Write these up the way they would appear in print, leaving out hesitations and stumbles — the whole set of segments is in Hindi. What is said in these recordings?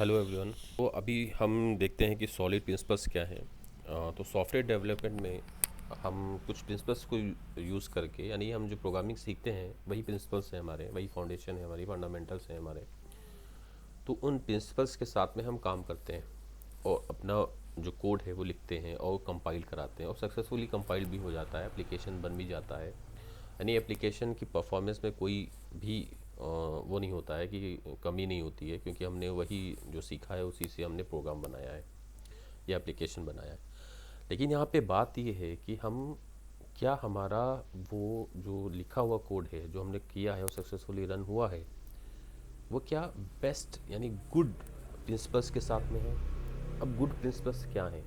Hello everyone. तो अभी हम देखते हैं कि सॉलिड प्रिंसिपल्स क्या है। तो सॉफ्टवेयर डेवलपमेंट में हम कुछ प्रिंसिपल्स को यूज़ करके, यानी हम जो प्रोग्रामिंग सीखते हैं वही प्रिंसिपल्स हैं हमारे, वही फाउंडेशन है हमारी, फंडामेंटल्स हैं हमारे। तो उन प्रिंसिपल्स के साथ में हम काम करते हैं और अपना जो कोड है वो लिखते हैं और कंपाइल कराते हैं, और सक्सेसफुली कंपाइल भी हो जाता है, एप्लीकेशन बन भी जाता है। यानी एप्लीकेशन की परफॉर्मेंस में कोई भी वो नहीं होता है कि कमी नहीं होती है, क्योंकि हमने वही जो सीखा है उसी से हमने प्रोग्राम बनाया है या एप्लीकेशन बनाया है। लेकिन यहाँ पे बात ये है कि हम क्या हमारा वो जो लिखा हुआ कोड है जो हमने किया है और सक्सेसफुली रन हुआ है, वो क्या बेस्ट यानी गुड प्रिंसिपल्स के साथ में है। अब गुड प्रिंसिपल्स क्या हैं?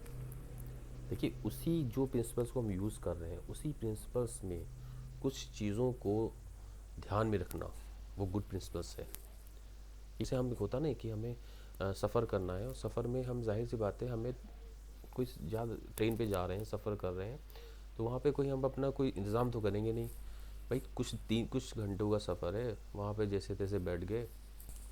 देखिए, उसी जो प्रिंसिपल्स को हम यूज़ कर रहे हैं उसी प्रिंसिपल्स में कुछ चीज़ों को ध्यान में रखना, वो गुड प्रिंसिपल्स है। इसे हम होता नहीं कि हमें सफ़र करना है, और सफ़र में हम जाहिर सी बात है हमें कोई ज़्यादा ट्रेन पे जा रहे हैं, सफ़र कर रहे हैं, तो वहाँ पे कोई हम अपना कोई इंतज़ाम तो करेंगे नहीं। भाई कुछ घंटों का सफ़र है, वहाँ पे जैसे तैसे बैठ गए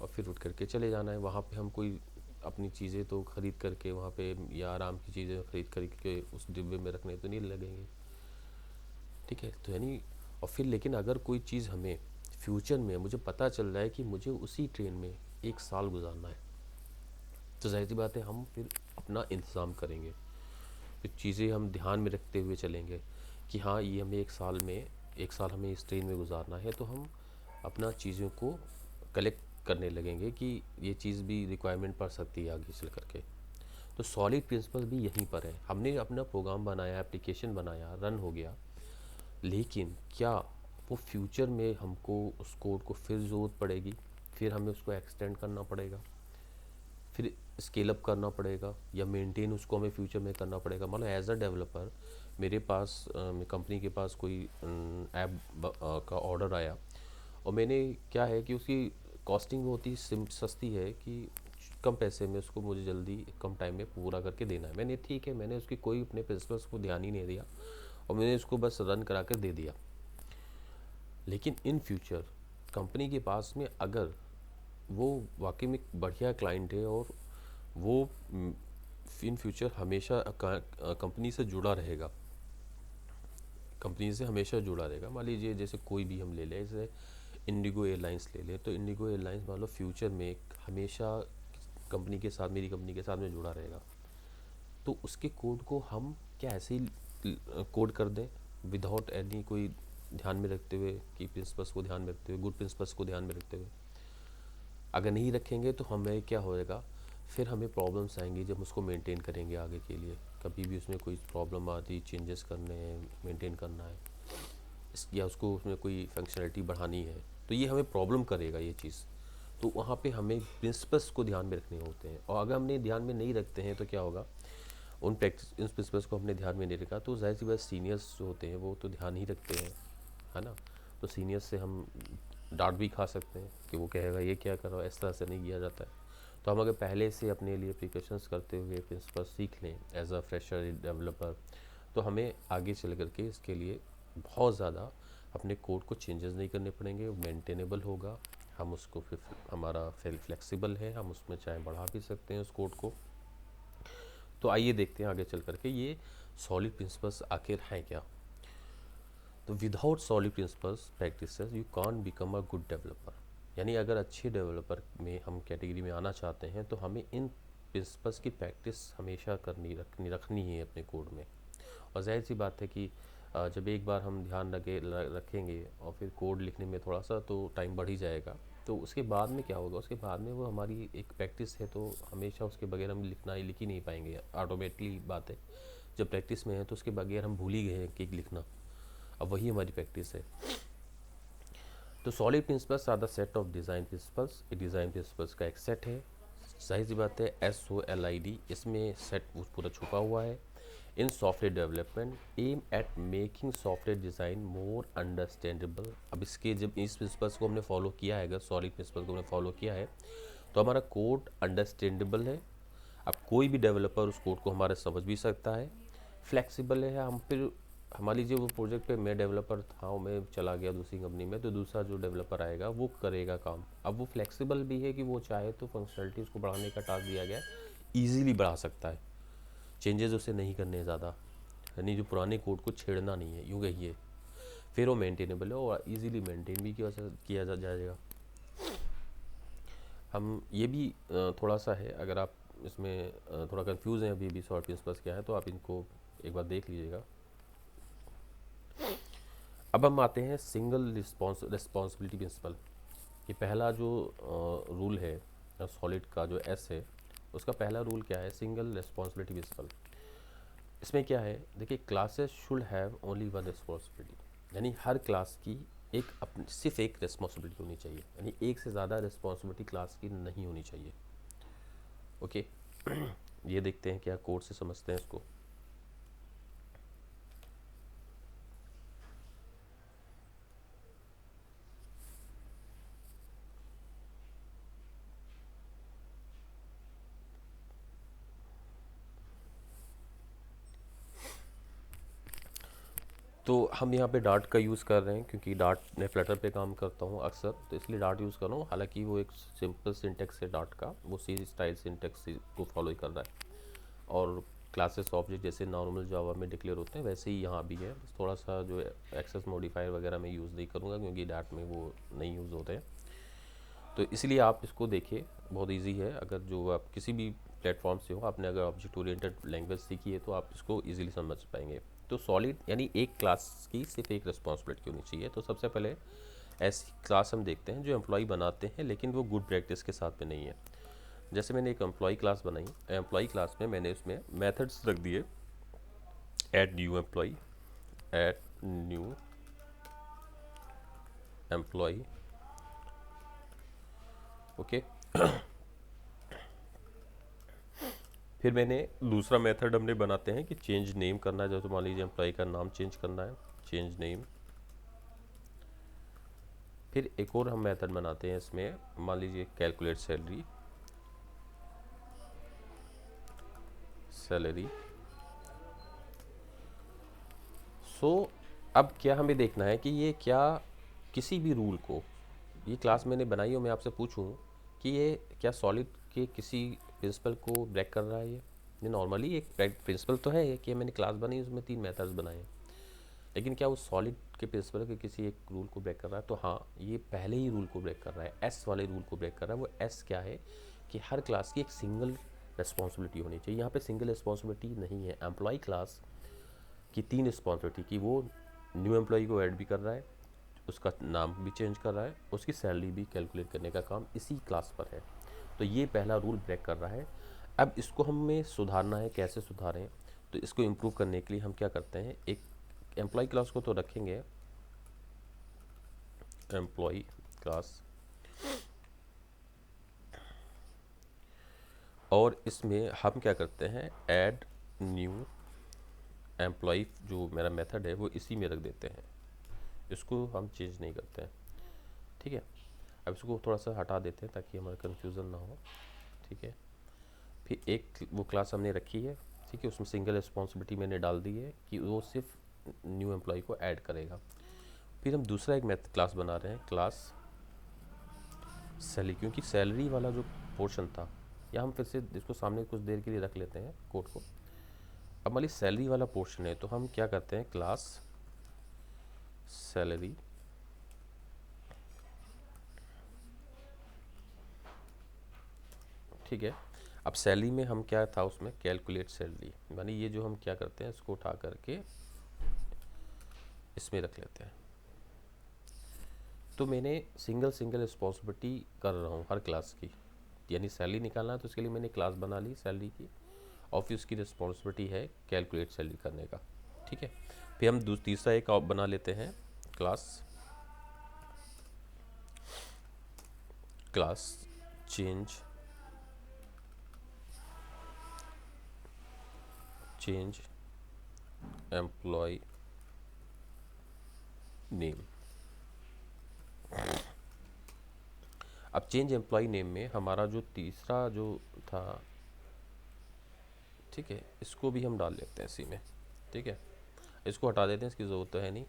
और फिर उठ करके चले जाना है। वहाँ पे हम कोई अपनी चीज़ें तो ख़रीद करके वहाँ पे, या आराम की चीज़ें ख़रीद करके उस डिब्बे में रखने तो नहीं लगेंगे। ठीक है, तो यानी और फिर लेकिन अगर कोई चीज़ हमें फ्यूचर में मुझे पता चल रहा है कि मुझे उसी ट्रेन में 1 साल गुजारना है, तो ज़ाहिर सी बात है हम फिर अपना इंतज़ाम करेंगे, फिर चीज़ें हम ध्यान में रखते हुए चलेंगे कि हाँ, ये हमें 1 साल हमें इस ट्रेन में गुजारना है, तो हम अपना चीज़ों को कलेक्ट करने लगेंगे कि ये चीज़ भी रिक्वायरमेंट पड़ सकती है आगे चल करके। तो सॉलिड प्रिंसिपल भी यहीं पर है। हमने अपना प्रोग्राम बनाया, एप्लीकेशन बनाया, रन हो गया, लेकिन क्या वो फ्यूचर में हमको उस कोड को फिर ज़रूरत पड़ेगी, फिर हमें उसको एक्सटेंड करना पड़ेगा, फिर स्केल अप करना पड़ेगा, या मेंटेन उसको हमें फ्यूचर में करना पड़ेगा। मतलब एज अ डेवलपर मेरे पास कंपनी के पास कोई ऐप का ऑर्डर आया, और मैंने क्या है कि उसकी कॉस्टिंग बहुत ही सस्ती है कि कम पैसे में उसको मुझे जल्दी कम टाइम में पूरा करके देना है। मैंने ठीक है, मैंने उसकी कोई अपने प्रिंसिपल्स को ध्यान ही नहीं दिया और मैंने उसको बस रन करा कर दे दिया। लेकिन इन फ्यूचर कंपनी के पास में अगर वो वाकई में बढ़िया क्लाइंट है और वो इन फ्यूचर हमेशा कंपनी से जुड़ा रहेगा, कंपनी से हमेशा जुड़ा रहेगा। मान लीजिए जैसे कोई भी हम ले लें, जैसे इंडिगो एयरलाइंस ले लें, तो इंडिगो एयरलाइंस मान लो फ्यूचर में हमेशा कंपनी के साथ, मेरी कंपनी के साथ में जुड़ा रहेगा, तो उसके कोड को हम क्या ऐसे ही कोड कर दें विदाउट एनी कोई ध्यान में रखते हुए कि प्रिंसिपल्स को ध्यान में रखते हुए, गुड प्रिंसिपल्स को ध्यान में रखते हुए? अगर नहीं रखेंगे तो हमें क्या होएगा, फिर हमें प्रॉब्लम्स आएंगी जब उसको मेंटेन करेंगे आगे के लिए। कभी भी उसमें कोई प्रॉब्लम आती, चेंजेस करने हैं, मेंटेन करना है, या उसको उसमें कोई फंक्शनलिटी बढ़ानी है, तो ये हमें प्रॉब्लम करेगा ये चीज़। तो वहाँ पे हमें प्रिंसिपल्स को ध्यान में रखने होते हैं, और अगर हमने ध्यान में नहीं रखते हैं तो क्या होगा, उन प्रिंसिपल्स को हमने ध्यान में नहीं रखा, तो जाहिर सी बात सीनियर्स जो होते हैं वो तो ध्यान ही रखते हैं, है ना। तो सीनियर्स से हम डांट भी खा सकते हैं कि वो कहेगा ये क्या कर रहा हो, इस तरह से नहीं किया जाता है। तो हम अगर पहले से अपने लिए प्रिकॉशंस करते हुए प्रिंसिपल सीख लें एज अ फ्रेशर डेवलपर, तो हमें आगे चल करके इसके लिए बहुत ज़्यादा अपने कोड को चेंजेस नहीं करने पड़ेंगे, मेंटेनेबल होगा। हम उसको फिर हमारा फ्लेक्सिबल है, हम उसमें चाहे बढ़ा भी सकते हैं उस कोड को। तो आइए देखते हैं आगे चल करके ये सॉलिड प्रिंसिपल्स आखिर हैं क्या। तो without solid principles practices you can't become a good developer. यानी अगर अच्छे डेवलपर में हम कैटेगरी में आना चाहते हैं तो हमें इन प्रिंसिपल्स की प्रैक्टिस हमेशा रखनी है अपने कोड में। और जाहिर सी बात है कि जब एक बार हम ध्यान रखेंगे और फिर कोड लिखने में थोड़ा सा तो टाइम बढ़ ही जाएगा, तो उसके बाद में क्या होगा, उसके बाद में वो हमारी एक प्रैक्टिस है, तो हमेशा उसके बगैर हम लिख ही नहीं पाएंगे, ऑटोमेटिकली बात है। जब प्रैक्टिस में है तो उसके बगैर हम भूल ही गए हैं कि लिखना, अब वही हमारी प्रैक्टिस है। तो SOLID principles are the set of design principles. ये डिज़ाइन प्रिंसिपल्स का एक सेट है। जाहिर सी बात है SOLID, इसमें सेट पूरा छुपा हुआ है। In software development aim at making software design more understandable. अब इसके जब इस प्रिंसिपल्स को हमने फॉलो किया है, अगर सॉलिड प्रिंसिपल को हमने फॉलो किया है, तो हमारा कोड अंडरस्टैंडेबल है। अब कोई भी डेवलपर उस कोड को हमारे समझ भी सकता है, फ्लेक्सिबल है, हम फिर मान लीजिए वो प्रोजेक्ट पे मैं डेवलपर था और मैं चला गया दूसरी कंपनी में, तो दूसरा जो डेवलपर आएगा वो करेगा काम। अब वो फ्लेक्सिबल भी है कि वो चाहे तो फंक्शनलिटी उसको बढ़ाने का टास्क दिया गया ईजीली बढ़ा सकता है, चेंजेस उसे नहीं करने हैं ज़्यादा, यानी जो पुराने कोड को छेड़ना नहीं है, यूँ कहिए। फिर वो मेंटेनेबल है और इजीली मेंटेन भी किया जा जाएगा। हम ये भी थोड़ा सा है, अगर आप इसमें थोड़ा कंफ्यूज हैं अभी भी सॉल्व प्रिंसिपल्स क्या है, तो आप इनको एक बार देख लीजिएगा। अब हम आते हैं सिंगल रिस्पॉन्सिबिलिटी प्रिंसिपल। ये पहला जो रूल है सॉलिड का, जो एस है, उसका पहला रूल क्या है, सिंगल रिस्पॉन्सिबिलिटी प्रिंसिपल। इसमें क्या है, देखिए, classes should have only one responsibility, यानी हर क्लास की एक अपनी सिर्फ एक रिस्पॉन्सिबिलिटी होनी चाहिए, यानी एक से ज़्यादा रिस्पॉन्सिबिलिटी क्लास की नहीं होनी चाहिए। ओके ये देखते हैं क्या कोड से समझते हैं इसको। तो हम यहाँ पे डार्ट का यूज़ कर रहे हैं, क्योंकि डार्ट मैं फ्लटर पे काम करता हूँ अक्सर, तो इसलिए डार्ट यूज़ कर रहा हूँ। हालांकि वो एक सिंपल सिंटेक्स है डार्ट का, वो सी स्टाइल सिंटेक्स को फॉलो ही कर रहा है, और क्लासेस ऑब्जेक्ट जैसे नॉर्मल जावा में डिक्लेयर होते हैं वैसे ही यहाँ भी है। बस थोड़ा सा जो एक्सेस मॉडिफायर वगैरह में यूज़ नहीं करूँगा, क्योंकि डार्ट में वो नहीं यूज़ होते हैं। तो इसलिए आप इसको देखिए, बहुत ईजी है। अगर जो आप किसी भी प्लेटफॉर्म से हो, आपने अगर ऑब्जेक्ट ओरिएंटेड लैंग्वेज सीखी है तो आप इसको ईजिली समझ पाएंगे। तो सॉलिड यानी एक क्लास की सिर्फ एक रिस्पॉन्सिबिलिटी होनी चाहिए। तो सबसे पहले ऐसी क्लास हम देखते हैं जो एम्प्लॉय बनाते हैं, लेकिन वो गुड प्रैक्टिस के साथ में नहीं है। जैसे मैंने एक एम्प्लॉय क्लास बनाई, एम्प्लॉय क्लास में मैंने उसमें मेथड्स रख दिए, add new employ, add new employ. Okay, फिर मैंने दूसरा मेथड हमने बनाते हैं कि चेंज नेम करना है। जैसे मान लीजिए एम्प्लॉय का नाम चेंज करना है, चेंज नेम। फिर एक और हम मेथड बनाते हैं इसमें, मान लीजिए कैलकुलेट सैलरी, सैलरी। सो अब क्या हमें देखना है कि ये क्या किसी भी रूल को, ये क्लास मैंने बनाई हो, मैं आपसे पूछूं कि ये क्या सॉलिड के किसी प्रिंसिपल को ब्रेक कर रहा है। ये नॉर्मली एक प्रिंसिपल तो है कि मैंने क्लास बनाई, उसमें 3 मेथड्स बनाए हैं, लेकिन क्या वो सॉलिड के प्रिंसिपल के किसी एक रूल को ब्रेक कर रहा है? तो हाँ, ये पहले ही रूल को ब्रेक कर रहा है, एस वाले रूल को ब्रेक कर रहा है। वो एस क्या है कि हर क्लास की एक सिंगल रिस्पॉन्सिबिलिटी होनी चाहिए। यहाँ पे सिंगल रिस्पॉन्सिबिलिटी नहीं है, एम्प्लॉय क्लास की 3 रिस्पॉन्सिबिलिटी की वो न्यू एम्प्लॉय को ऐड भी कर रहा है, उसका नाम भी चेंज कर रहा है, उसकी सैलरी भी कैलकुलेट करने का काम इसी क्लास पर है। तो ये पहला रूल ब्रेक कर रहा है। अब इसको हमें सुधारना है, कैसे सुधारें? तो इसको इम्प्रूव करने के लिए हम क्या करते हैं, एक एम्प्लॉय क्लास को तो रखेंगे, एम्प्लॉय क्लास, और इसमें हम क्या करते हैं, ऐड न्यू एम्प्लॉय, जो मेरा मेथड है वो इसी में रख देते हैं, इसको हम चेंज नहीं करते हैं। ठीक है, अब इसको थोड़ा सा हटा देते हैं ताकि हमारा कन्फ्यूज़न ना हो। ठीक है, फिर एक वो क्लास हमने रखी है, ठीक है, उसमें सिंगल रिस्पॉन्सिबिलिटी मैंने डाल दी है कि वो सिर्फ न्यू एम्प्लॉय को ऐड करेगा। फिर हम दूसरा एक मैथ क्लास बना रहे हैं, क्लास सैलरी, क्योंकि सैलरी वाला जो पोर्शन था, या हम फिर से इसको सामने कुछ देर के लिए रख लेते हैं कोड को। अब मान लीजिए सैलरी वाला पोर्शन है, तो हम क्या करते हैं, क्लास सैलरी, ठीक है। अब सैलरी में हम क्या था उसमें, कैलकुलेट सैलरी, यानी ये जो हम क्या करते हैं, इसको उठा करके इसमें रख लेते हैं। तो मैंने सिंगल सिंगल रिस्पॉन्सिबिलिटी कर रहा हूँ हर क्लास की, यानी सैलरी निकालना है तो उसके लिए मैंने क्लास बना ली सैलरी की, और फिर उसकी रिस्पॉन्सिबिलिटी है कैलकुलेट सैलरी करने का। ठीक है, फिर हम तीसरा एक और बना लेते हैं, class, class change, change employ name. अब चेंज एम्प्लॉय नेम में हमारा जो तीसरा जो था, ठीक है, इसको भी हम डाल लेते हैं इसी में। ठीक है, इसको हटा देते हैं, इसकी ज़रूरत तो है नहीं।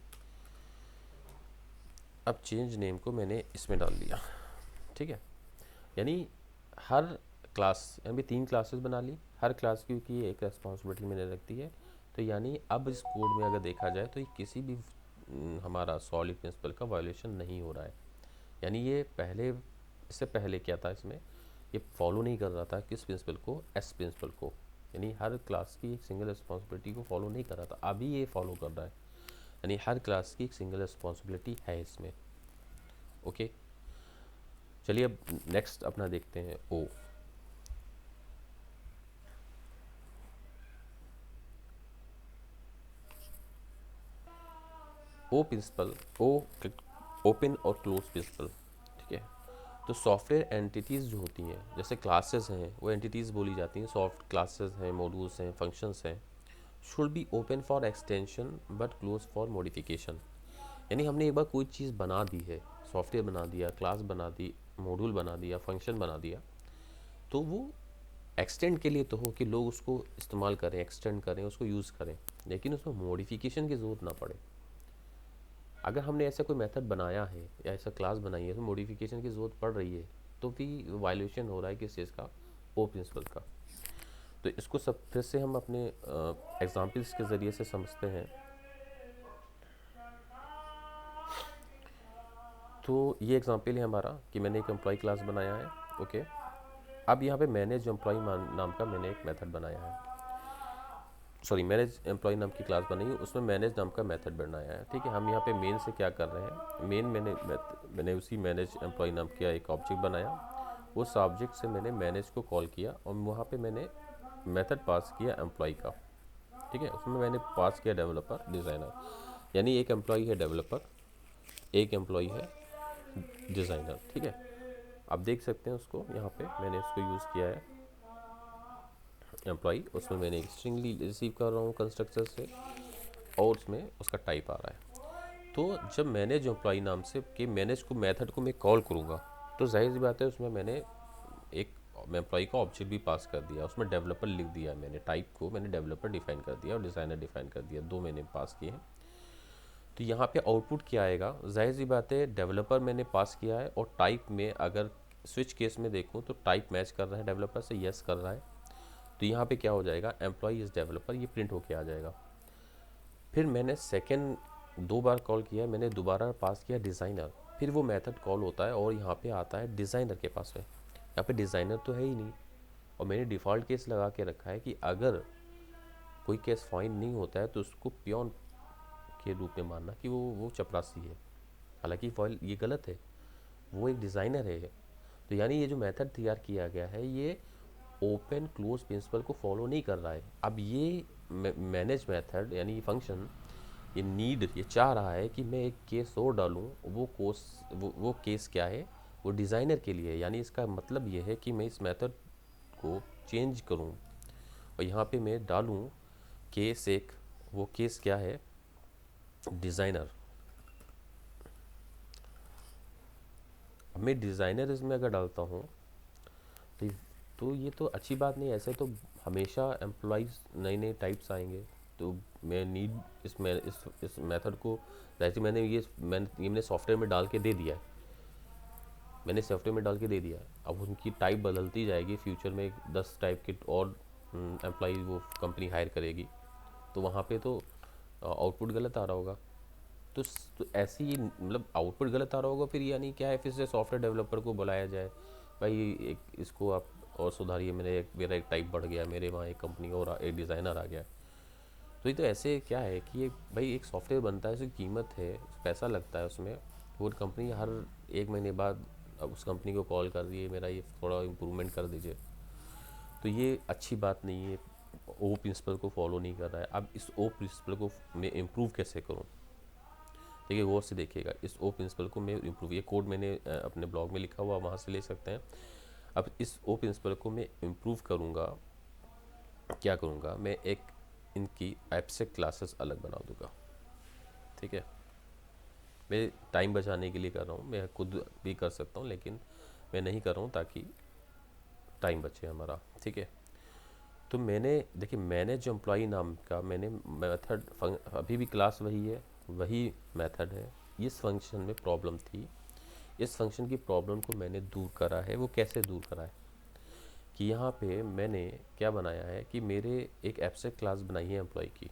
अब चेंज नेम को मैंने इसमें डाल दिया, ठीक है। यानी हर क्लास, यानी 3 क्लासेस बना ली, हर क्लास की की एक रेस्पॉन्सिबिलिटी मैंने रख दी है। तो यानी अब इस कोड में अगर देखा जाए तो ये किसी भी हमारा सॉलिड प्रिंसिपल का वायोलेशन नहीं हो रहा है। यानी ये पहले, इससे पहले क्या था इसमें, ये फॉलो नहीं कर रहा था किस प्रिंसिपल को, एस प्रिंसिपल को, यानी हर क्लास की एक सिंगल रिस्पॉन्सिबिलिटी को फॉलो नहीं कर रहा था। अभी ये फॉलो कर रहा है, यानी हर क्लास की एक सिंगल रिस्पॉन्सिबिलिटी है इसमें। ओके, चलिए अब नेक्स्ट अपना देखते हैं ओ। ओ प्रिंसिपल, ओ ओपन और क्लोज प्रिंसिपल, ठीक है। तो सॉफ्टवेयर एंटिटीज़ जो होती हैं, जैसे क्लासेस हैं, वो एंटिटीज़ बोली जाती हैं। सॉफ्ट क्लासेस हैं, मॉड्यूल्स हैं, फंक्शंस हैं, should be open for extension but close for modification. यानी हमने एक बार कोई चीज़ बना दी है, सॉफ्टवेयर बना दिया, क्लास बना दी, मॉड्यूल बना दिया, फंक्शन बना दिया, तो वो एक्सटेंड के लिए तो हो कि लोग उसको इस्तेमाल करें, एक्सटेंड करें, उसको यूज़ करें, लेकिन उसमें मॉडिफिकेशन की ज़रूरत ना पड़े। अगर हमने ऐसा कोई मेथड बनाया है या ऐसा क्लास बनाई है तो मॉडिफिकेशन की ज़रूरत पड़ रही है, तो भी वायलेशन हो रहा है किस चीज़ का, ओ प्रिंसिपल का। तो इसको सब फिर से हम अपने एग्जाम्पल्स के ज़रिए से समझते हैं। तो ये एग्जांपल है हमारा कि मैंने एक एम्प्लॉय क्लास बनाया है। ओके, अब यहाँ पे मैनेज एम्प्लॉय नाम का मैंने एक मेथड बनाया है, सॉरी मैनेज एम्प्लॉय नाम की क्लास बनाई है, उसमें मैनेज नाम का मेथड बनाया है, ठीक है। हम यहाँ पे मेन से क्या कर रहे हैं, मेन मैंने उसी मैनेज एम्प्लॉय नाम का एक ऑब्जेक्ट बनाया, उस ऑब्जेक्ट से मैंने मैनेज को कॉल किया और वहाँ पे मैंने मेथड पास किया एम्प्लॉय का, ठीक है। उसमें मैंने पास किया डेवलपर, डिज़ाइनर, यानी एक एम्प्लॉय है डेवलपर, एक एम्प्लॉय है डिज़ाइनर, ठीक है। आप देख सकते हैं उसको, यहाँ पे मैंने उसको यूज़ किया है एम्प्लॉय, उसमें मैंने एक स्ट्रिंग रिसीव कर रहा हूँ कंस्ट्रक्टर से और उसमें उसका टाइप आ रहा है। तो जब मैनेज एम्प्लॉय नाम से कि मैनेज को मेथड को मैं कॉल करूँगा, तो जाहिर सी बात है उसमें मैंने एक एम्प्लॉय का ऑब्जेक्ट भी पास कर दिया, उसमें डेवलपर लिख दिया, मैंने टाइप को मैंने डेवलपर डिफाइन कर दिया और डिज़ाइनर डिफाइन कर दिया, दो मैंने पास किए हैं। तो यहाँ पे आउटपुट क्या आएगा, जाहिर सी बात है डेवलपर मैंने पास किया है और टाइप में अगर स्विच केस में देखूँ तो टाइप मैच कर रहा है डेवलपर से, यस कर रहा है। तो यहाँ पे क्या हो जाएगा, एम्प्लॉय इज़ डेवलपर, ये प्रिंट होके आ जाएगा। फिर मैंने सेकेंड 2 बार कॉल किया, मैंने दोबारा पास किया डिज़ाइनर, फिर वो मेथड कॉल होता है और यहाँ पे आता है डिज़ाइनर के पास में। यहाँ पे डिज़ाइनर तो है ही नहीं और मैंने डिफ़ॉल्ट केस लगा के रखा है कि अगर कोई केस फाइंड नहीं होता है तो उसको पियोन के रूप में मानना कि वो चपरासी है, हालांकि फॉइल ये गलत है, वो एक डिज़ाइनर है। तो यानी ये जो मेथड तैयार किया गया है ये ओपन क्लोज प्रिंसिपल को फॉलो नहीं कर रहा है। अब ये मैनेज मेथड यानी फंक्शन ये नीड, ये चाह रहा है कि मैं एक केस और डालूं, वो केस क्या है, वो डिज़ाइनर के लिए है। यानी इसका मतलब ये है कि मैं इस मेथड को चेंज करूं और यहाँ पे मैं डालूं केस एक, वो केस क्या है, डिज़ाइनर। अब मैं डिज़ाइनर इसमें अगर डालता हूँ तो ये तो अच्छी बात नहीं है। ऐसे तो हमेशा एम्प्लॉइज़ नए नए टाइप्स आएंगे, तो मैं नीड इस मेथड को, जैसे मैंने सॉफ्टवेयर में डाल के दे दिया है, मैंने सॉफ्टवेयर में डाल के दे दिया है। अब उनकी टाइप बदलती जाएगी, फ्यूचर में 10 टाइप के और एम्प्लॉय वो कंपनी हायर करेगी, तो वहाँ पे तो आउटपुट गलत आ रहा होगा। तो ऐसे ही मतलब आउटपुट गलत आ रहा होगा, फिर यानी क्या है, फिर से सॉफ्टवेयर डेवलपर को बुलाया जाए, भाई एक इसको आप और सुधारिए, मेरा एक टाइप बढ़ गया, मेरे वहाँ एक कंपनी और एक डिज़ाइनर आ गया। तो ये तो ऐसे क्या है कि ये भाई एक सॉफ्टवेयर बनता है, उसकी कीमत है, पैसा लगता है उसमें, वो कंपनी हर 1 महीने बाद अब उस कंपनी को कॉल कर रही है, मेरा ये थोड़ा इम्प्रूवमेंट कर दीजिए, तो ये अच्छी बात नहीं है। ओ प्रिंसिपल को फॉलो नहीं कर रहा है। अब इस ओ प्रिंसिपल को मैं इम्प्रूव कैसे करूँ, देखिए गौर से देखिएगा, इस ओ प्रिंसिपल को मैं इम्प्रूव, ये कोड मैंने अपने ब्लॉग में लिखा हुआ, वहाँ से ले सकते हैं। अब इस ओ प्रिंसिपल को मैं इम्प्रूव करूँगा, क्या करूँगा, मैं एक इनकी एब्स्ट्रैक्ट क्लासेस अलग बना दूँगा, ठीक है। मैं टाइम बचाने के लिए कर रहा हूँ, मैं खुद भी कर सकता हूँ लेकिन मैं नहीं कर रहा हूँ ताकि टाइम बचे हमारा, ठीक है। तो मैंने देखिए मैनेज एम्प्लॉई नाम का मैंने मेथड, अभी भी क्लास वही है, वही मेथड है। इस फंक्शन में प्रॉब्लम थी, इस फंक्शन की प्रॉब्लम को मैंने दूर करा है। वो कैसे दूर करा है कि यहाँ पे मैंने क्या बनाया है कि मेरे एक एब्स्ट्रैक्ट क्लास बनाई है एम्प्लॉय की।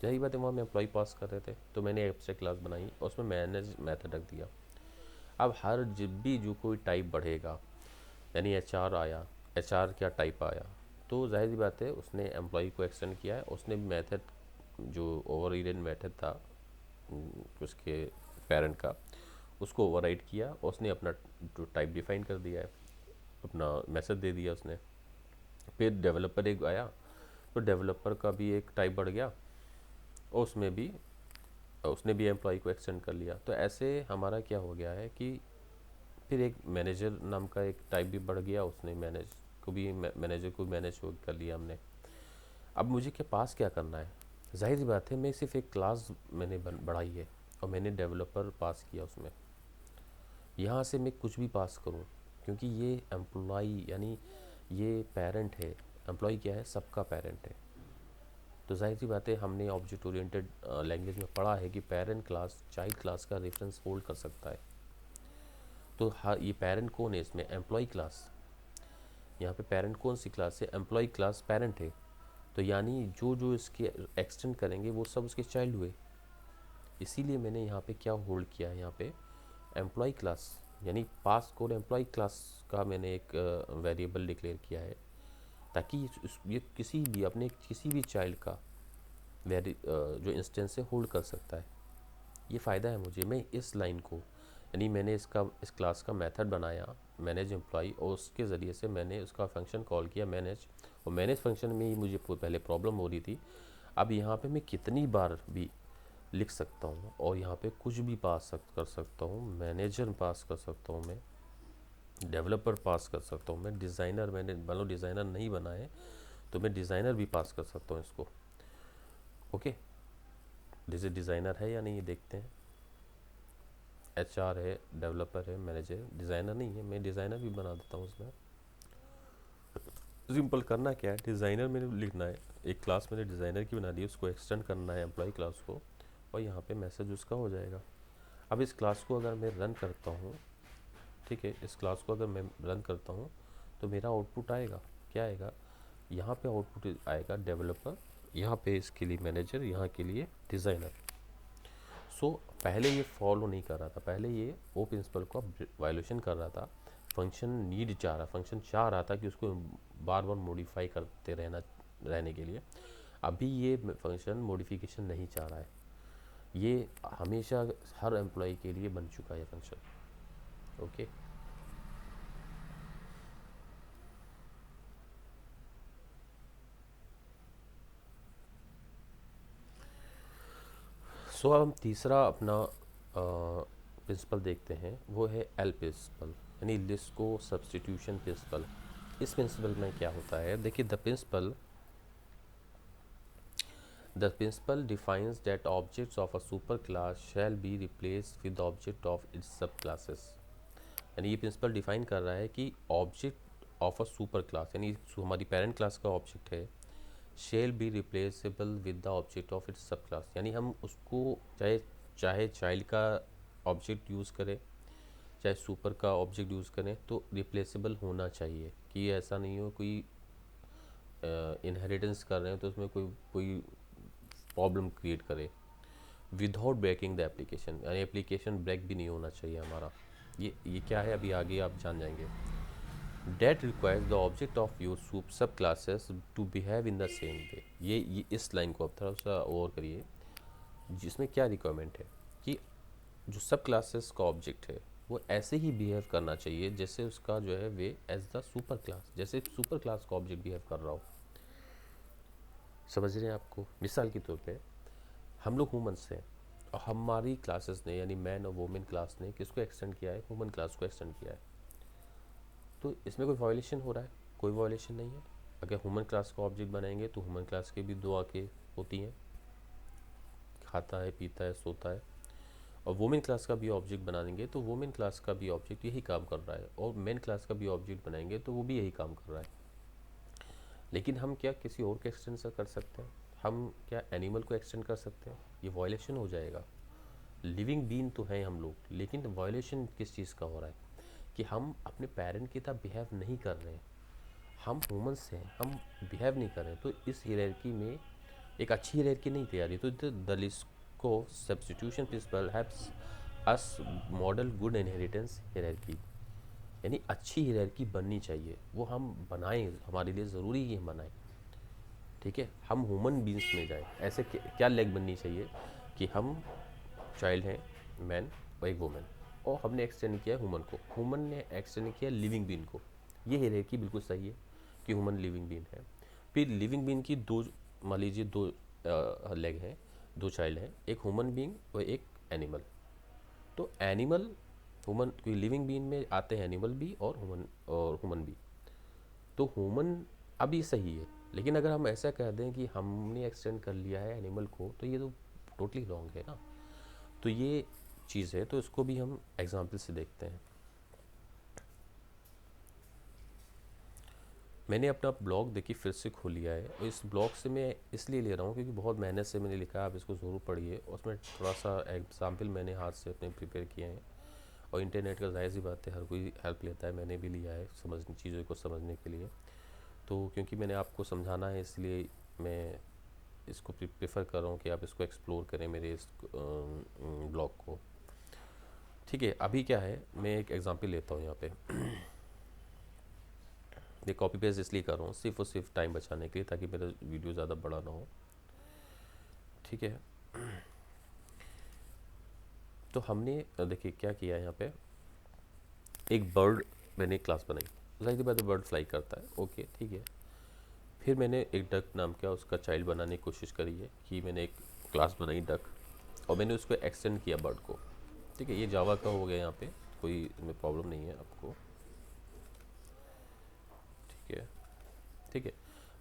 यही बात है, वहाँ हम एम्प्लॉय पास कर रहे थे तो मैंने एब्स्ट्रैक्ट क्लास बनाई और उसमें मैनेज मेथड रख दिया। अब हर जब भी जो कोई टाइप बढ़ेगा, यानी एचआर आया, एचआर क्या टाइप आया, तो जाहिर सी बात है उसने एम्प्लॉय को एक्सटेंड किया है, उसने मेथड जो ओवर मेथड था उसके पेरेंट का, उसको ओवरराइड किया, उसने अपना जो टाइप डिफाइन कर दिया है, अपना मैसेज दे दिया उसने। फिर डेवलपर एक आया तो डेवलपर का भी एक टाइप बढ़ गया और उसमें भी उसने भी एम्प्लॉय को एक्सटेंड कर लिया। तो ऐसे हमारा क्या हो गया है कि फिर एक मैनेजर नाम का एक टाइप भी बढ़ गया, उसने मैनेजर को मैनेज कर लिया हमने। अब मुझे क्या पास क्या करना है, जाहिर सी बात है मैं सिर्फ एक क्लास मैंने बढ़ाई है और मैंने डेवलपर पास किया उसमें। यहाँ से मैं कुछ भी पास करूँ, क्योंकि ये एम्प्लॉई यानी ये पेरेंट है, एम्प्लॉय क्या है, सबका पेरेंट है। तो जाहिर सी बात है हमने ऑब्जेक्ट ओरिएंटेड लैंग्वेज में पढ़ा है कि पेरेंट क्लास चाइल्ड क्लास का रेफरेंस होल्ड कर सकता है। तो हाँ, ये पेरेंट कौन है इसमें, एम्प्लॉय क्लास। यहाँ पे पेरेंट कौन सी क्लास है, एम्प्लॉय क्लास पेरेंट है। तो यानी जो जो इसके एक्सटेंड करेंगे वो सब उसके चाइल्ड हुए। इसीलिए मैंने यहाँ पे क्या होल्ड किया है, यहाँ पे एम्प्लॉय क्लास यानी पास कोड एम्प्लॉय क्लास का मैंने एक वेरिएबल डिक्लेयर किया है, ताकि ये किसी भी अपने किसी भी चाइल्ड का जो इंस्टेंस है होल्ड कर सकता है। ये फ़ायदा है मुझे, मैं इस लाइन को यानी मैंने इस क्लास का मेथड बनाया मैनेज एम्प्लॉय, और उसके ज़रिए से मैंने उसका फंक्शन कॉल किया मैनेज, और मैनेज फंक्शन में ही मुझे पहले प्रॉब्लम हो रही थी। अब यहाँ पे मैं कितनी बार भी लिख सकता हूँ और यहाँ पे कुछ भी कर सकता हूँ, मैनेजर पास कर सकता हूँ, मैं डेवलपर पास कर सकता हूँ, मैं डिज़ाइनर, मैंने मान लो डिज़ाइनर नहीं बना है तो मैं डिज़ाइनर भी पास कर सकता हूँ इसको। ओके, जैसे डिज़ाइनर है या नहीं ये देखते हैं। एचआर है, डेवलपर है, मैनेजर, डिज़ाइनर नहीं है, मैं डिज़ाइनर भी बना देता हूँ इसमें। सिंपल करना क्या है, डिज़ाइनर मैंने लिखना है, एक क्लास मैंने डिज़ाइनर की बना दी, उसको एक्सटेंड करना है एम्प्लॉय क्लास को, और यहाँ पे मैसेज उसका हो जाएगा। अब इस क्लास को अगर मैं रन करता हूँ, ठीक है, इस क्लास को अगर मैं रन करता हूँ तो मेरा आउटपुट आएगा, क्या आएगा, यहाँ पे आउटपुट आएगा डेवलपर, यहाँ पे इसके लिए मैनेजर, यहाँ के लिए डिज़ाइनर। सो पहले ये फॉलो नहीं कर रहा था, पहले ये ओ प्रिंसिपल को वायलेशन कर रहा था। फंक्शन चाह रहा था कि उसको बार बार मॉडिफाई करते रहने के लिए। अभी ये फंक्शन मॉडिफिकेशन नहीं चाह रहा है, ये हमेशा हर एम्प्लॉय के लिए बन चुका है फंक्शन। ओके, सो अब हम तीसरा अपना प्रिंसिपल देखते हैं, वो है एल प्रिंसिपल, यानी लिस्को सब्स्टिट्यूशन प्रिंसिपल। इस प्रिंसिपल में क्या होता है, देखिए the principle defines that objects of a super class shall be replaced with object of its sub classes. यानी ये प्रिंसिपल डिफाइन कर रहा है कि object of a super class, यानी हमारी पेरेंट क्लास का ऑब्जेक्ट है, shall be replaceable with the object of its sub class. यानी हम उसको चाहे चाहे चाइल्ड का ऑब्जेक्ट यूज़ करें, चाहे सुपर का ऑब्जेक्ट यूज़ करें, तो रिप्लेसेबल होना चाहिए, कि ऐसा नहीं हो कोई इनहेरिटेंस कर रहे हैं तो उसमें कोई कोई प्रॉब्लम क्रिएट करे, विदाउट ब्रेकिंग द एप्लीकेशन, यानी एप्लीकेशन ब्रेक भी नहीं होना चाहिए हमारा। ये क्या है, अभी आगे आप जान जाएंगे। That requires the object of your subclasses to behave in the same way. ये इस लाइन को आप थोड़ा सा और करिए, जिसमें क्या रिक्वायरमेंट है कि जो सब क्लासेस का ऑब्जेक्ट है वो ऐसे ही बिहेव करना चाहिए जैसे उसका जो है way as the super class, जैसे सुपर क्लास का ऑब्जेक्ट बिहेव कर रहा हो। समझ रहे हैं आपको, मिसाल के तौर पे हम लोग ह्यूमंस हैं और हमारी क्लासेस ने यानी मैन और वुमेन क्लास ने किसको एक्सटेंड किया है, ह्यूमन क्लास को एक्सटेंड किया है। तो इसमें कोई वायलेशन हो रहा है, कोई वायलेशन नहीं है। अगर ह्यूमन क्लास का ऑब्जेक्ट बनाएंगे तो ह्यूमन क्लास के भी दो आंखें होती हैं, खाता है, पीता है, सोता है। और वुमेन क्लास का भी ऑब्जेक्ट बना देंगे तो वुमेन क्लास का भी ऑब्जेक्ट यही काम कर रहा है, और मेन क्लास का भी ऑब्जेक्ट बनाएंगे तो वो भी यही काम कर रहा है। लेकिन हम क्या किसी और को एक्सटेंड कर सकते हैं? हम क्या एनिमल को एक्सटेंड कर सकते हैं? ये वायलेशन हो जाएगा। लिविंग बीन तो हैं हम लोग, लेकिन वायलेशन किस चीज़ का हो रहा है कि हम अपने पेरेंट की तरह बिहेव नहीं कर रहे हैं। हम ह्यूमंस हैं, हम बिहेव नहीं कर रहे हैं। तो इस हियरार्की में एक अच्छी हियरार्की नहीं तैयारी। तो द लिस्को सब्स्टिट्यूशन प्रिंसिपल हैव्स us model good inheritance hierarchy, यानी अच्छी हियरार्की बननी चाहिए, वो हम बनाएं, हमारे लिए ज़रूरी है हम बनाएं। ठीक है, हम ह्यूमन बींग्स में जाएं। ऐसे क्या लेग बननी चाहिए कि हम चाइल्ड हैं, मैन और एक वुमेन, और हमने एक्सटेंड किया ह्यूमन को, ह्यूमन ने एक्सटेंड किया लिविंग बीन को। ये हियरार्की बिल्कुल सही है कि ह्यूमन लिविंग बीन है। फिर लिविंग बीन की दो, मान लीजिए दो लेग हैं, दो चाइल्ड हैं, एक ह्यूमन बीइंग और एक एनिमल। तो एनिमल ह्यूमन की लिविंग बीइंग में आते हैं एनिमल भी और ह्यूमन भी। तो ह्यूमन अभी सही है, लेकिन अगर हम ऐसा कह दें कि हमने एक्सटेंड कर लिया है एनिमल को, तो ये तो टोटली रॉन्ग है ना। तो ये चीज़ है, तो इसको भी हम एग्जाम्पल से देखते हैं। मैंने अपना ब्लॉग देखिए फिर से खोल लिया है, और इस ब्लॉग से मैं इसलिए ले रहा हूँ क्योंकि बहुत मेहनत से मैंने लिखा है, आप इसको ज़रूर पढ़िए। उसमें थोड़ा सा एग्जाम्पल मैंने हाथ से अपने प्रिपेयर किए हैं, और इंटरनेट का जाहिर सी बात है हर कोई हेल्प लेता है, मैंने भी लिया है समझने, चीज़ों को समझने के लिए। तो क्योंकि मैंने आपको समझाना है, इसलिए मैं इसको प्रेफर कर रहा हूँ कि आप इसको एक्सप्लोर करें मेरे इस ब्लॉग को। ठीक है, अभी क्या है, मैं एक एग्जांपल लेता हूँ यहाँ पे। ये कॉपी पेस्ट इसलिए कर रहा हूँ सिर्फ और सिर्फ टाइम बचाने के लिए, ताकि मेरा वीडियो ज़्यादा बड़ा ना हो। ठीक है, तो हमने देखिए क्या किया है यहाँ पे। एक बर्ड मैंने एक क्लास बनाई, जाहिर सी बात है बर्ड फ्लाई करता है, ओके ठीक है। फिर मैंने एक डक नाम का उसका चाइल्ड बनाने की कोशिश करी है कि मैंने एक क्लास बनाई डक, और मैंने उसको एक्सटेंड किया बर्ड को। ठीक है, ये जावा का हो गया यहाँ पे, कोई इसमें प्रॉब्लम नहीं है आपको। ठीक है, ठीक है,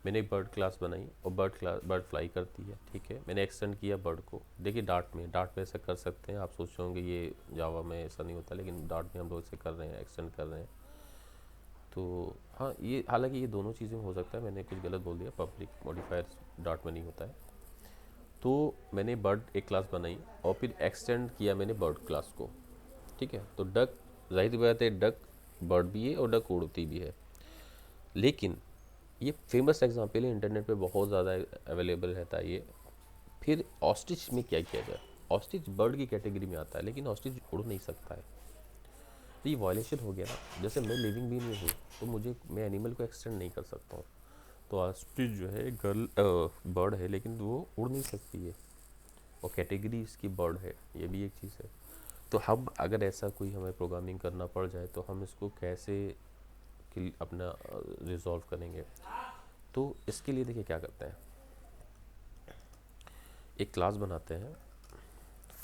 मैंने एक बर्ड क्लास बनाई और बर्ड फ्लाई करती है। ठीक है, मैंने एक्सटेंड किया बर्ड को। देखिए डार्ट में ऐसा कर सकते हैं, आप सोच रहे होंगे ये जावा में ऐसा नहीं होता, लेकिन डार्ट में हम लोग इसे कर रहे हैं, एक्सटेंड कर रहे हैं। तो हाँ, ये हालांकि ये दोनों चीज़ें हो सकता है, मैंने कुछ गलत बोल दिया, पब्लिक मॉडिफायर डार्ट में नहीं होता है। तो मैंने बर्ड एक क्लास बनाई और फिर एक्सटेंड किया मैंने बर्ड क्लास को। ठीक है, तो डक, जाहिर सी बात है डक बर्ड भी है और डक उड़ती भी है। लेकिन ये फेमस एग्जांपल है, इंटरनेट पे बहुत ज़्यादा अवेलेबल रहता है ये। फिर ऑस्ट्रिच में क्या किया जाए? ऑस्ट्रिच बर्ड की कैटेगरी में आता है, लेकिन ऑस्ट्रिच उड़ नहीं सकता है। तो ये वायलेशन हो गया ना। जैसे मैं लिविंग बीइंग में हूँ, तो मैं एनिमल को एक्सटेंड नहीं कर सकता हूँ। तो ऑस्ट्रिच जो है गर्ल बर्ड है, लेकिन वो उड़ नहीं सकती है, और कैटेगरी इसकी बर्ड है, ये भी एक चीज़ है। तो हम अगर ऐसा कोई हमें प्रोग्रामिंग करना पड़ जाए, तो हम इसको कैसे अपना रिजॉल्व करेंगे? तो इसके लिए देखिए क्या करते हैं, एक क्लास बनाते हैं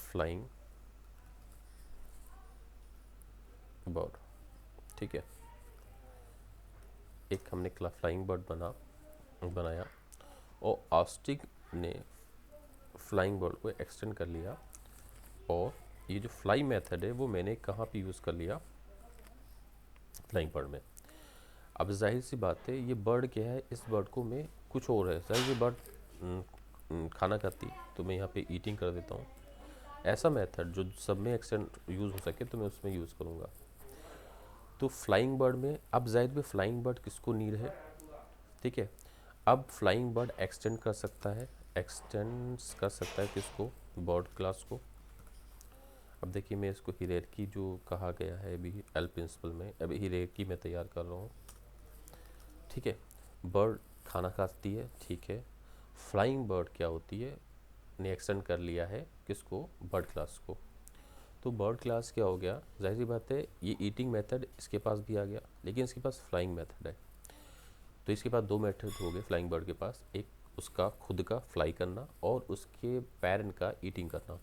फ्लाइंग बर्ड। ठीक है, एक हमने फ्लाइंग बर्ड बनाया, और ऑस्टिक ने फ्लाइंग बर्ड को एक्सटेंड कर लिया। और ये जो फ्लाई मेथड है वो मैंने कहाँ पे यूज़ कर लिया? फ्लाइंग बर्ड में। अब जाहिर सी बात है, ये बर्ड क्या है, इस बर्ड को मैं कुछ और है, जाहिर सी बर्ड खाना खाती, तो मैं यहाँ पे ईटिंग कर देता हूँ। ऐसा मेथड जो सब में एक्सटेंड यूज़ हो सके, तो मैं उसमें यूज़ करूँगा। तो फ्लाइंग बर्ड में अब जाहिर में फ्लाइंग बर्ड किसको नीड है? ठीक है, अब फ्लाइंग बर्ड एक्सटेंड कर सकता है, किसको? बर्ड क्लास को। अब देखिए मैं इसको हियरार्की जो कहा गया है अभी एल प्रिंसिपल में, अभी हियरार्की मैं तैयार कर रहा हूँ। ठीक है, बर्ड खाना खाती है, ठीक है। फ्लाइंग बर्ड क्या होती है? ने एक्सटेंड कर लिया है किसको? बर्ड क्लास को। तो बर्ड क्लास क्या हो गया? जाहिर सी बात है ये ईटिंग मेथड इसके पास भी आ गया, लेकिन इसके पास फ्लाइंग मेथड है। तो इसके पास दो मेथड हो गए फ्लाइंग बर्ड के पास, एक उसका खुद का फ्लाई करना और उसके पेरेंट का ईटिंग करना।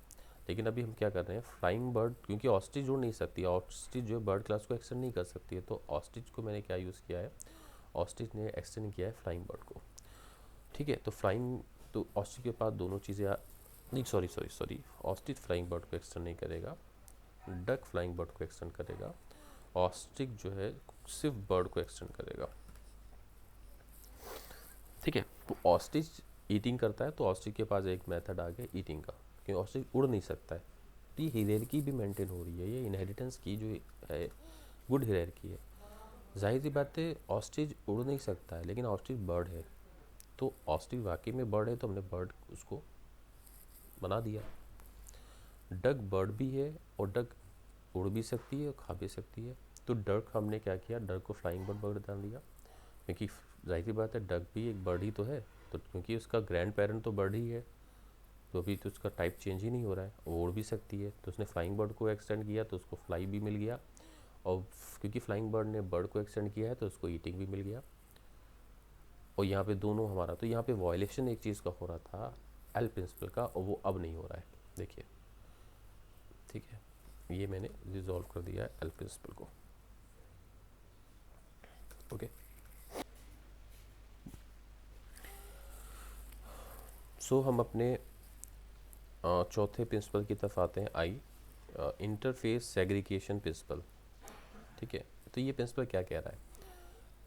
लेकिन अभी हम क्या कर रहे हैं, फ्लाइंग बर्ड, क्योंकि ऑस्ट्रिच जुड़ नहीं सकती, ऑस्ट्रिच जो बर्ड क्लास को एक्सटेंड नहीं कर सकती है, तो ऑस्ट्रिच को मैंने क्या यूज़ किया है? ऑस्ट्रिच ने एक्सटेंड किया है फ्लाइंग बर्ड को। ठीक है, तो ऑस्ट्रिच के पास दोनों चीज़ें नहीं, सॉरी, ऑस्ट्रिच फ्लाइंग बर्ड को एक्सटेंड नहीं करेगा, डक फ्लाइंग बर्ड को एक्सटेंड करेगा। ऑस्ट्रिच जो है सिर्फ बर्ड को एक्सटेंड करेगा। ठीक है। तो ऑस्ट्रिच ईटिंग करता है, तो ऑस्ट्रिच के पास एक मेथड आ गया ईटिंग का, क्योंकि ऑस्ट्रिच उड़ नहीं सकता है। तो ये हिरेरकी भी मेंटेन हो रही है, ये इनहेरिटेंस की जो है गुड हिरेरकी है। जाहिर सी बात है ऑस्ट्रिच उड़ नहीं सकता है, लेकिन ऑस्ट्रिच बर्ड है, तो ऑस्ट्रिच वाकई में बर्ड है, तो हमने बर्ड उसको बना दिया। डक बर्ड भी है, और डक उड़ भी सकती है और खा भी सकती है। तो डक हमने क्या किया, डक को फ्लाइंग बर्ड बर्ड डाल दिया, क्योंकि जाहिर सी बात है डक भी एक बर्ड ही तो है, तो क्योंकि उसका ग्रैंड पेरेंट तो बर्ड ही है, तो अभी तो उसका टाइप चेंज ही नहीं हो रहा है, वो उड़ भी सकती है, तो उसने फ्लाइंग बर्ड को एक्सटेंड किया, तो उसको फ्लाई भी मिल गया, और क्योंकि फ्लाइंग बर्ड ने बर्ड को एक्सटेंड किया है, तो उसको ईटिंग भी मिल गया। और यहाँ पे दोनों हमारा, तो यहाँ पे वायलेशन एक चीज़ का हो रहा था एल प्रिंसिपल का, और वो अब नहीं हो रहा है, देखिए। ठीक है, ये मैंने रिजॉल्व कर दिया है एल प्रिंसिपल को। ओके, सो हम अपने चौथे प्रिंसिपल की तरफ आते हैं, आई इंटरफेस सेग्रीगेशन प्रिंसिपल। ठीक है, तो ये प्रिंसिपल क्या कह रहा है,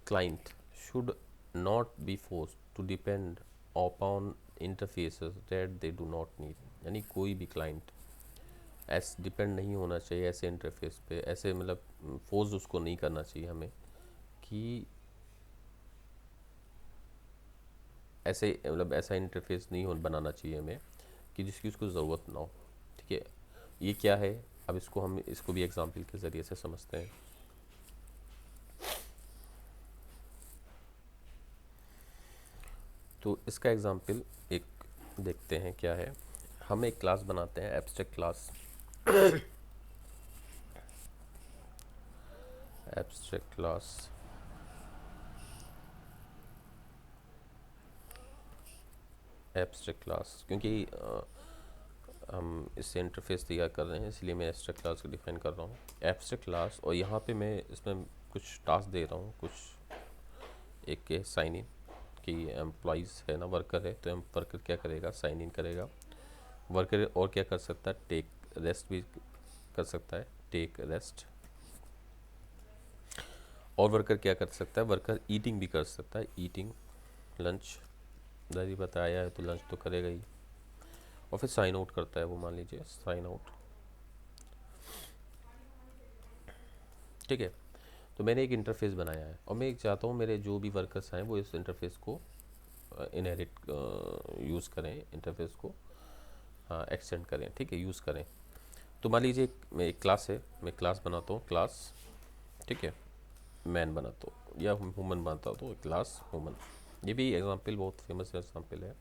client should not be force to depend upon interfaces that they do not need, यानी कोई भी क्लाइंट ऐसे डिपेंड नहीं होना चाहिए ऐसे इंटरफेस पे, ऐसे मतलब फोर्स उसको नहीं करना चाहिए हमें कि ऐसे मतलब ऐसा इंटरफेस नहीं हो बनाना चाहिए हमें कि जिसकी उसको ज़रूरत ना हो। ठीक है, ये क्या है, अब इसको हम इसको भी एग्जांपल के ज़रिए से समझते हैं। तो इसका एग्जांपल एक देखते हैं क्या है। हम एक क्लास बनाते हैं, abstract class, abstract class, abstract class, क्योंकि हम इससे इंटरफेस तैयार कर रहे हैं, इसलिए मैं एब्स्ट्रैक्ट क्लास को डिफाइन कर रहा हूँ, एब्स्ट्रैक्ट क्लास। और यहाँ पे मैं इसमें कुछ टास्क दे रहा हूँ, कुछ एक के साइन इन, कि एम्प्लॉइज़ है ना, वर्कर है, तो वर्कर क्या करेगा, साइन इन करेगा। वर्कर और क्या कर सकता है, टेक रेस्ट भी कर सकता है, टेक रेस्ट। और वर्कर क्या कर सकता है, वर्कर ईटिंग भी कर सकता है, ईटिंग लंच, दादी बताया है तो लंच तो करेगा ही। और फिर साइन आउट करता है वो, मान लीजिए साइन आउट। ठीक है, तो मैंने एक इंटरफेस बनाया है, और मैं एक चाहता हूँ मेरे जो भी वर्कर्स हैं वो इस इंटरफेस को इनहेरिट यूज़ करें, इंटरफेस को एक्सटेंड करें, ठीक है, यूज़ करें। तो मान लीजिए मैं एक क्लास है, मैं क्लास बनाता हूँ, क्लास, ठीक है, मैन बनाता हूँ या वुमन बनाता हूँ, तो क्लास वुमन, ये भी एग्जांपल बहुत फेमस एग्जांपल है।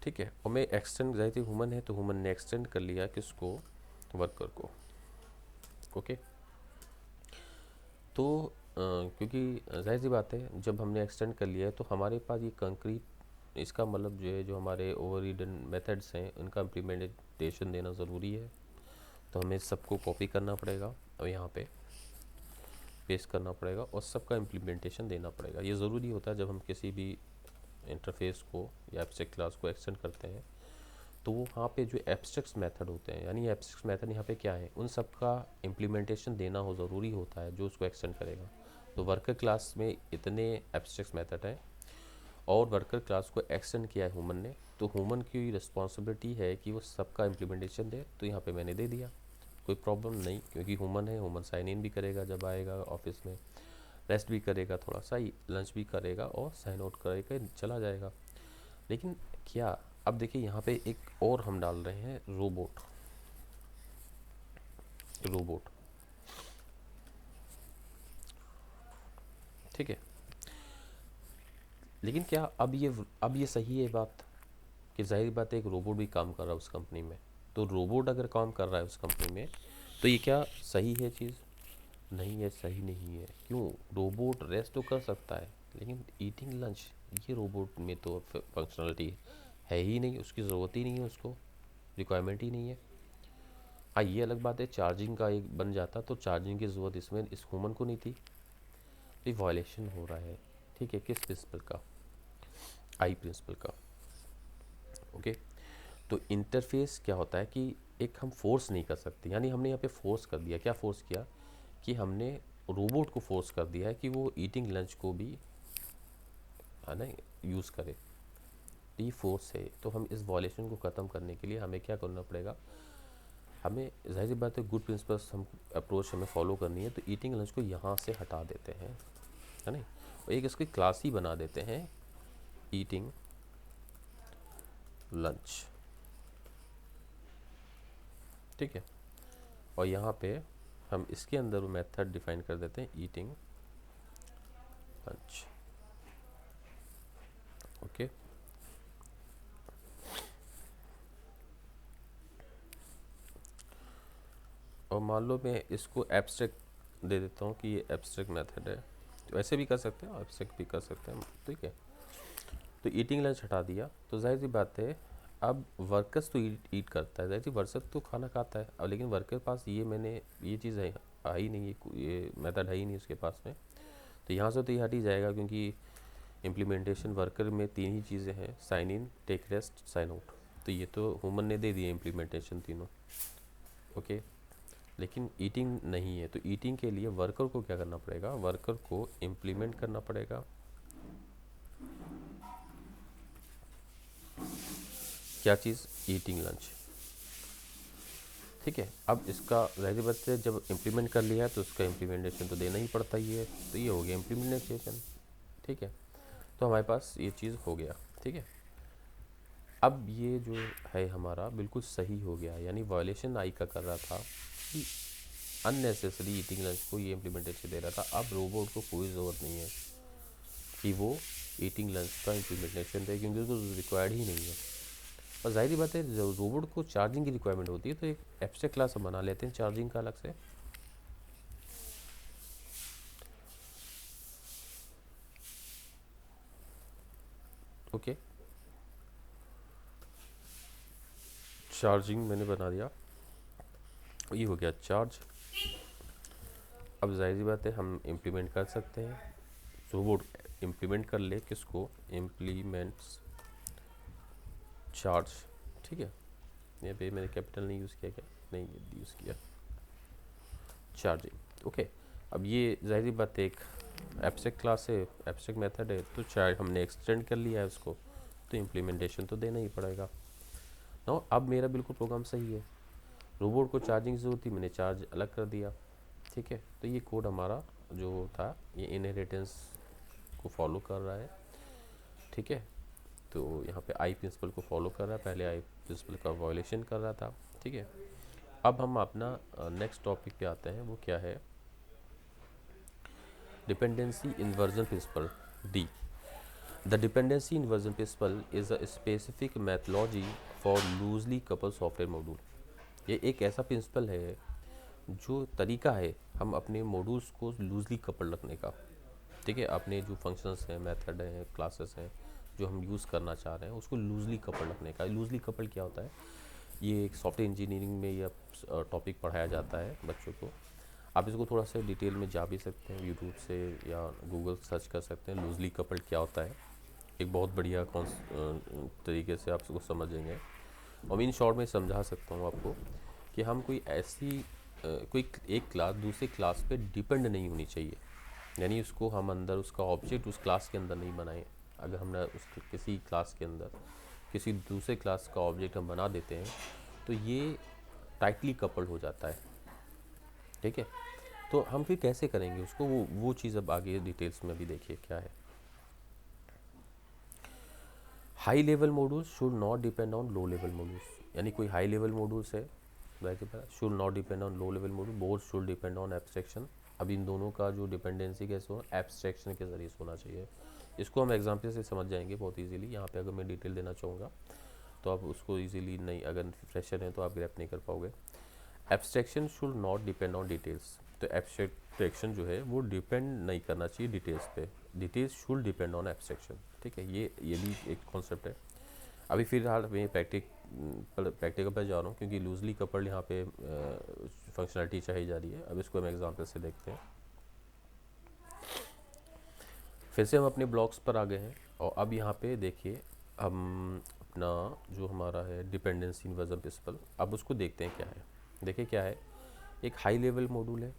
ठीक है, और मैं एक्सटेंड, जाहिर थी वुमन है तो वुमन ने एक्सटेंड कर लिया किसको, वर्कर को। ओके, तो क्योंकि जाहिर सी बात है जब हमने एक्सटेंड कर लिया है तो हमारे पास ये कंक्रीट, इसका मतलब जो है, जो हमारे ओवर रीडन मेथड्स हैं उनका इम्प्लीमेंटेशन देना ज़रूरी है। तो हमें सबको कॉपी करना पड़ेगा और यहाँ पे पेस्ट करना पड़ेगा, और सबका इम्प्लीमेंटेशन देना पड़ेगा। ये ज़रूरी होता है जब हम किसी भी इंटरफेस को या एब्स्ट्रैक्ट क्लास को एक्सटेंड करते हैं, तो वो वहाँ पे जो एब्स्ट्रैक्ट मेथड होते हैं, यानी एब्स्ट्रैक्ट मेथड यहाँ पे क्या है, उन सब का इम्प्लीमेंटेशन देना हो ज़रूरी होता है जो उसको एक्सटेंड करेगा। तो वर्कर क्लास में इतने एब्स्ट्रैक्ट मेथड हैं, और वर्कर क्लास को एक्सटेंड किया है ह्यूमन ने, तो ह्यूमन की रिस्पॉन्सिबिलिटी है कि वो सबका इम्प्लीमेंटेशन दे। तो यहाँ पे मैंने दे दिया, कोई प्रॉब्लम नहीं, क्योंकि ह्यूमन है, ह्यूमन साइन इन भी करेगा जब आएगा ऑफिस में, रेस्ट भी करेगा थोड़ा सा, लंच भी करेगा और साइन आउट करेगा, चला जाएगा। लेकिन क्या, अब देखिए यहाँ पे एक और हम डाल रहे हैं, रोबोट, रोबोट, ठीक है। लेकिन क्या अब ये सही है बात, कि जाहिर बात है एक रोबोट भी काम कर रहा है उस कंपनी में, तो रोबोट अगर काम कर रहा है उस कंपनी में, तो ये क्या सही है चीज़, नहीं है, सही नहीं है। क्यों, रोबोट रेस्ट तो कर सकता है, लेकिन ईटिंग लंच, ये रोबोट में तो फंक्शनलिटी है ही नहीं, उसकी ज़रूरत ही नहीं है, उसको रिक्वायरमेंट ही नहीं है। हाँ, ये अलग बात है, चार्जिंग का एक बन जाता तो चार्जिंग की ज़रूरत इसमें इस ह्यूमन को नहीं थी। ये वायलेशन हो रहा है, ठीक है, किस प्रिंसिपल का, आई प्रिंसिपल का। ओके, तो इंटरफेस क्या होता है कि एक हम फोर्स नहीं कर सकते, यानी हमने यहाँ पे फोर्स कर दिया, क्या फोर्स किया, कि हमने रोबोट को फोर्स कर दिया है कि वो ईटिंग लंच को भी है ना, यूज़ करे, तो ये फोर्स है। तो हम इस वॉलेशन को ख़त्म करने के लिए हमें क्या करना पड़ेगा, हमें ज़ाहिर सी बात है गुड प्रिंसिपल्स हम अप्रोच हमें फॉलो करनी है। तो ईटिंग लंच को यहाँ से हटा देते हैं, है ना, और एक इसकी क्लास ही बना देते हैं, ईटिंग लंच, ठीक है। और यहाँ पे हम इसके अंदर वो मेथड डिफाइन कर देते हैं, ईटिंग लंच, ओके। और मान लो मैं इसको एब्स्ट्रैक्ट दे देता हूँ कि ये एब्स्ट्रैक्ट मेथड है, तो ऐसे भी कर सकते हैं, एब्स्ट्रैक्ट भी कर सकते हैं, ठीक है। तो ईटिंग लंच हटा दिया, तो जाहिर सी बात है अब वर्कर्स तो ईट करता है, जाहिर सी वर्कर तो खाना खाता है, अब लेकिन वर्कर के पास ये चीज़ है आई नहीं, ये मेथड है ही नहीं उसके पास में। तो यहाँ से तो ये हट ही जाएगा, क्योंकि इम्प्लीमेंटेशन वर्कर में तीन ही चीज़ें हैं, sign in, take rest, sign out. तो ये तो ह्यूमन ने दे दिए इम्प्लीमेंटेशन तीनों, ओके। लेकिन ईटिंग नहीं है, तो ईटिंग के लिए वर्कर को क्या करना पड़ेगा, वर्कर को इम्प्लीमेंट करना पड़ेगा, क्या चीज़, ईटिंग लंच, ठीक है। अब इसका ज़ाहिर बात है जब इम्प्लीमेंट कर लिया है तो उसका इम्प्लीमेंटेशन तो देना ही पड़ता ही है, तो ये हो गया इम्प्लीमेंटेशन, ठीक है। तो हमारे पास ये चीज़ हो गया, ठीक है। अब ये जो है हमारा बिल्कुल सही हो गया, यानी वायलेशन आई का कर रहा था कि अननेसेसरी ईटिंग लंच को ये इम्प्लीमेंटेशन दे रहा था। अब रोबोट को कोई ज़रूरत नहीं है कि वो ईटिंग लंच का इम्प्लीमेंटेशन दे, क्योंकि उसको रिक्वायर्ड ही नहीं है। और ज़ाहिर बात है रोबोट को चार्जिंग की रिक्वायरमेंट होती है, तो एक एब्स्ट्रैक्ट क्लास हम बना लेते हैं चार्जिंग का अलग से, ओके। चार्जिंग मैंने बना दिया, ये हो गया चार्ज। अब जाहिर सी बात है हम इम्प्लीमेंट कर सकते हैं, रोबोट इम्प्लीमेंट कर ले, किसको, इम्प्लीमेंट्स चार्ज, ठीक है। यहाँ पे मैंने कैपिटल नहीं यूज़ किया, क्या नहीं यूज़ किया, चार्जिंग, ओके। अब ये ज़ाहिर सी बात है एक एब्स्ट्रैक्ट क्लास है, एब्स्ट्रैक्ट मेथड है, तो चार्ज हमने एक्सटेंड कर लिया है उसको, तो इम्प्लीमेंटेशन तो देना ही पड़ेगा। नो, अब मेरा बिल्कुल प्रोग्राम सही है, रोबोट को चार्जिंग की ज़रूरत थी, मैंने चार्ज अलग कर दिया, ठीक है। तो ये कोड हमारा जो था ये इनहेरिटेंस को फॉलो कर रहा है, ठीक है। तो यहाँ पे आई प्रिंसिपल को फॉलो कर रहा है, पहले आई प्रिंसिपल का वायलेशन कर रहा था, ठीक है। अब हम अपना नेक्स्ट टॉपिक पे आते हैं, वो क्या है, dependency inversion principle, D. The dependency inversion principle is a specific methodology for loosely couple software module. ये एक ऐसा प्रिंसिपल है जो तरीका है हम अपने मॉड्यूल्स को लूजली कपल रखने का, ठीक है। अपने जो फंक्शंस हैं, मेथड हैं, क्लासेस हैं जो हम यूज़ करना चाह रहे हैं, उसको लूजली कपल रखने का। लूजली कपल क्या होता है, ये एक सॉफ्टवेयर इंजीनियरिंग में यह टॉपिक पढ़ाया जाता है बच्चों को। आप इसको थोड़ा सा डिटेल में जा भी सकते हैं, यूट्यूब से या गूगल सर्च कर सकते हैं, लूजली कपल क्या होता है। एक बहुत बढ़िया तरीके से आप उसको समझेंगे। और मैं इन शॉर्ट में समझा सकता हूँ आपको कि हम कोई ऐसी कोई एक क्लास दूसरे क्लास पे डिपेंड नहीं होनी चाहिए, यानी उसको हम अंदर उसका ऑब्जेक्ट उस क्लास के अंदर नहीं बनाएं। अगर हमने उस किसी क्लास के अंदर किसी दूसरे क्लास का ऑब्जेक्ट हम बना देते हैं तो ये टाइटली कपल्ड हो जाता है, ठीक है। तो हम फिर कैसे करेंगे उसको, वो चीज़ अब आगे डिटेल्स में भी देखिए क्या है। High level modules should not depend on low level modules, यानी कोई हाई लेवल मॉड्यूल्स है should not depend on low level module, both should depend on abstraction. अब इन दोनों का जो डिपेंडेंसी कैसे हो, एब्स्ट्रैक्शन के ज़रिए होना चाहिए। इसको हम एग्जाम्पल से समझ जाएंगे बहुत इजीली। यहाँ पे अगर मैं डिटेल देना चाहूँगा तो आप उसको इजीली नहीं, अगर फ्रेशर हैं तो आप ग्रैप नहीं कर पाओगे। Abstraction should not depend on details, तो एब्स्ट्रैक्शन जो है वो डिपेंड नहीं करना चाहिए डिटेल्स पे, details should depend on abstraction, ठीक है। ये भी एक कॉन्सेप्ट है। अभी फिलहाल मैं प्रैक्टिकल पर जा रहा हूँ, क्योंकि लूजली कपल्ड यहाँ पे फंक्शनलिटी चाहिए जा रही है। अब इसको हम एग्जाम्पल से देखते हैं। फिर से हम अपने ब्लॉक्स पर आ गए हैं, और अब यहाँ पे देखिए हम अपना जो हमारा है डिपेंडेंसी इन्वर्जन प्रिंसिपल, अब उसको देखते हैं क्या है। देखिए क्या है, एक हाई लेवल मॉड्यूल है,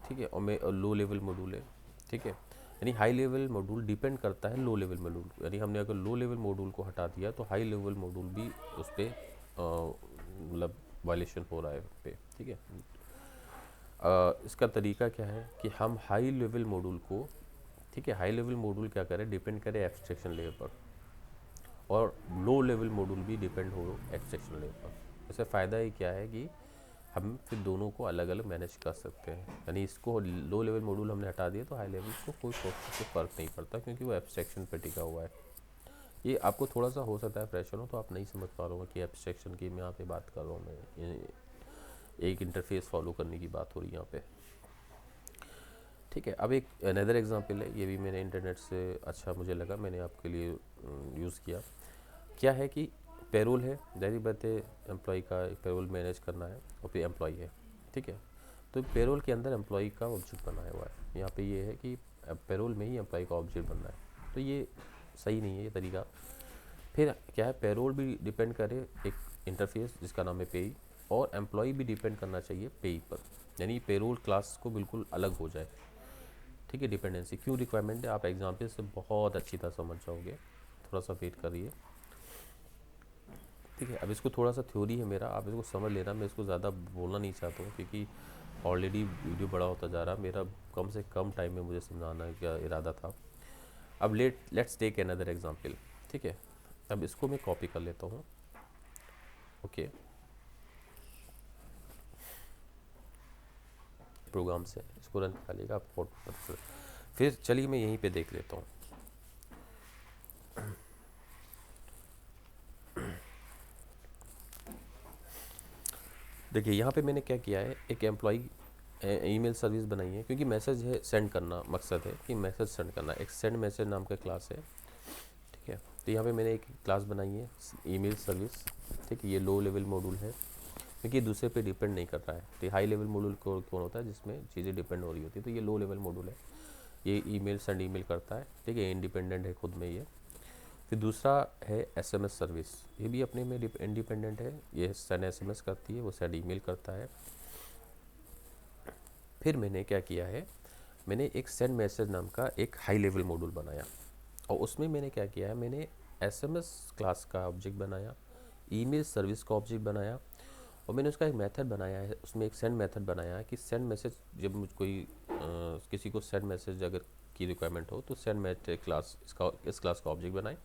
ठीक है, और लो लेवल मॉड्यूल है, ठीक है। यानी हाई लेवल मॉड्यूल डिपेंड करता है लो लेवल मॉड्यूल, यानी हमने अगर लो लेवल मॉड्यूल को हटा दिया तो हाई लेवल मॉड्यूल भी उस पर मतलब वायलेशन हो रहा है पे, ठीक है। इसका तरीका क्या है कि हम हाई लेवल मॉड्यूल को, ठीक है, हाई लेवल मॉड्यूल क्या करें, डिपेंड करे एब्स्ट्रैक्शन लेयर पर, और लो लेवल मॉड्यूल भी डिपेंड हो एब्स्ट्रैक्शन लेयर पर। इससे फ़ायदा ये क्या है कि हम फिर दोनों को अलग अलग मैनेज कर सकते हैं, यानी इसको लो लेवल मॉड्यूल हमने हटा दिया तो हाई लेवल को कोई से फ़र्क नहीं पड़ता, क्योंकि वो एब्स्ट्रैक्शन पे टिका हुआ है। ये आपको थोड़ा सा हो सकता है प्रेशर हो तो आप नहीं समझ पा रहे हो कि एब्स्ट्रैक्शन की मैं यहाँ पे बात कर रहा हूँ, मैं एक इंटरफेस फॉलो करने की बात हो रही है यहाँ पे, ठीक है। अब एक अनदर एग्जांपल है, ये भी मैंने इंटरनेट से अच्छा मुझे लगा, मैंने आपके लिए यूज़ किया। क्या है कि पेरोल है, जाहिर बात है एम्प्लॉय का पेरोल मैनेज करना है, और फिर एम्प्लॉय है, ठीक है। तो पेरोल के अंदर एम्प्लॉय का ऑब्जेक्ट बनाया हुआ है, यहाँ पे ये है कि पेरोल में ही एम्प्लॉय का ऑब्जेक्ट बनना है, तो ये सही नहीं है ये तरीका। फिर क्या है, पेरोल भी डिपेंड करे एक इंटरफेस जिसका नाम है पेई, और एम्प्लॉय भी डिपेंड करना चाहिए पेई पर, यानी पेरोल क्लास को बिल्कुल अलग हो जाए, ठीक है। डिपेंडेंसी क्यों रिक्वायरमेंट है, आप एग्जाम्पल से बहुत अच्छी तरह समझ जाओगे, थोड़ा सा वेट करिए, ठीक है। अब इसको थोड़ा सा थ्योरी है मेरा, आप इसको समझ लेना, मैं इसको ज़्यादा बोलना नहीं चाहता हूँ क्योंकि ऑलरेडी वीडियो बड़ा होता जा रहा, मेरा कम से कम टाइम में मुझे समझाना का इरादा था। अब लेट्स टेक अनदर एग्जांपल, ठीक है। अब इसको मैं कॉपी कर लेता हूँ, ओके, प्रोग्राम से इसको रन करा लेगा आप, फिर चलिए मैं यहीं पे देख लेता हूँ। देखिए यहाँ पे मैंने क्या किया है, एक एम्प्लॉय ईमेल सर्विस बनाई है, क्योंकि मैसेज है सेंड करना, मकसद है कि मैसेज सेंड करना, एक सेंड मैसेज नाम का क्लास है, ठीक है। तो यहाँ पे मैंने एक क्लास बनाई है ईमेल सर्विस, ठीक है। ये लो लेवल मॉड्यूल है क्योंकि दूसरे पे डिपेंड नहीं कर रहा है, तो हाई लेवल मॉड्यूल कौन होता है जिसमें चीज़ें डिपेंड हो रही होती है, तो ये लो लेवल मॉड्यूल है, ये ईमेल सेंड ईमेल करता है, ठीक है, इंडिपेंडेंट है खुद में ये। फिर दूसरा है एसएमएस सर्विस, ये भी अपने में इंडिपेंडेंट है, ये सेंड एसएमएस करती है, वो सेंड ईमेल करता है। फिर मैंने क्या किया है, मैंने एक सेंड मैसेज नाम का एक हाई लेवल मॉड्यूल बनाया, और उसमें मैंने क्या किया है, मैंने एसएमएस क्लास का ऑब्जेक्ट बनाया, ईमेल सर्विस का ऑब्जेक्ट बनाया, और मैंने उसका एक मेथड बनाया है, उसमें एक सेंड मेथड बनाया है कि सेंड मैसेज जब मुझ कोई किसी को सेंड मैसेज अगर की रिक्वायरमेंट हो तो सेंड मैसेज क्लास इस क्लास का ऑब्जेक्ट बनाए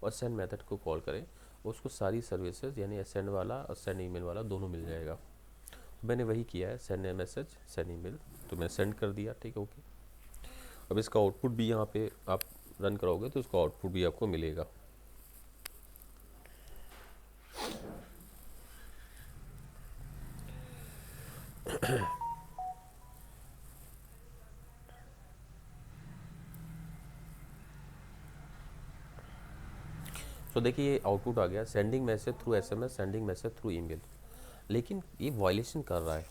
और सेंड मेथड को कॉल करें, उसको सारी सर्विसेज यानी सेंड वाला और सेंड ईमेल वाला दोनों मिल जाएगा। तो मैंने वही किया है, सेंड मैसेज सेंड ईमेल, तो मैं सेंड कर दिया, ठीक है, ओके। अब इसका आउटपुट भी यहाँ पे आप रन कराओगे तो इसका आउटपुट भी आपको मिलेगा। तो देखिए ये आउटपुट आ गया, sending message through SMS, sending message through email, लेकिन ये वायलेशन कर रहा है,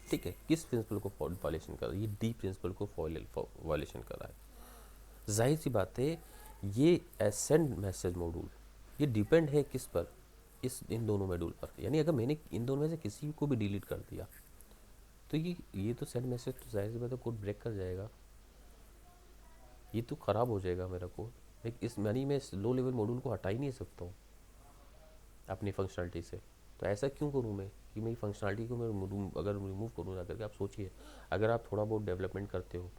ठीक है। किस प्रिंसिपल को वायलेशन कर रहा है, ये डी प्रिंसिपल को वायलेशन कर रहा है। जाहिर सी बात है, ये सेंड मैसेज मॉड्यूल ये डिपेंड है किस पर, इन दोनों मॉड्यूल पर, यानी अगर मैंने इन दोनों में से किसी को भी डिलीट कर दिया तो ये तो सेंड मैसेज तो जाहिर सी बात है कोड ब्रेक कर जाएगा, ये तो ख़राब हो जाएगा मेरा कोड। लेकिन इस यानी मैं इस लो लेवल मॉड्यूल को हटा ही नहीं सकता हूँ अपनी फंक्शनलिटी से, तो ऐसा क्यों करूँ मैं कि मेरी फंक्शनलिटी को मैं अगर रिमूव करूँ जा करके। आप सोचिए, अगर आप थोड़ा बहुत डेवलपमेंट करते हो,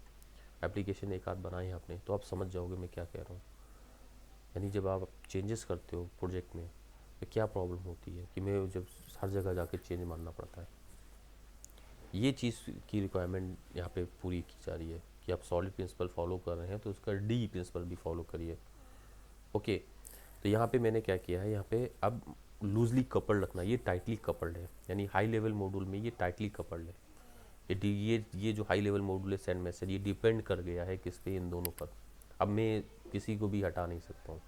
एप्लीकेशन एक आध बनाए आपने, तो आप समझ जाओगे मैं क्या कह रहा हूँ। यानी जब आप चेंजेस करते हो प्रोजेक्ट में तो क्या प्रॉब्लम होती है कि मैं जब हर जगह जाके चेंज मानना पड़ता है। ये चीज़ की रिक्वायरमेंट यहाँ पे पूरी की जा रही है कि आप सॉलिड प्रिंसिपल फॉलो कर रहे हैं तो उसका डी प्रिंसिपल भी फॉलो करिए, ओके। तो यहाँ पे मैंने क्या किया है, यहाँ पे अब लूजली कपल्ड रखना, ये टाइटली कपल्ड है, यानी हाई लेवल मॉड्यूल में ये टाइटली कपल्ड है। ये जो हाई लेवल मॉड्यूल है सेंड मैसेज, ये डिपेंड कर गया है किस पे, इन दोनों पर। अब मैं किसी को भी हटा नहीं सकता हूँ,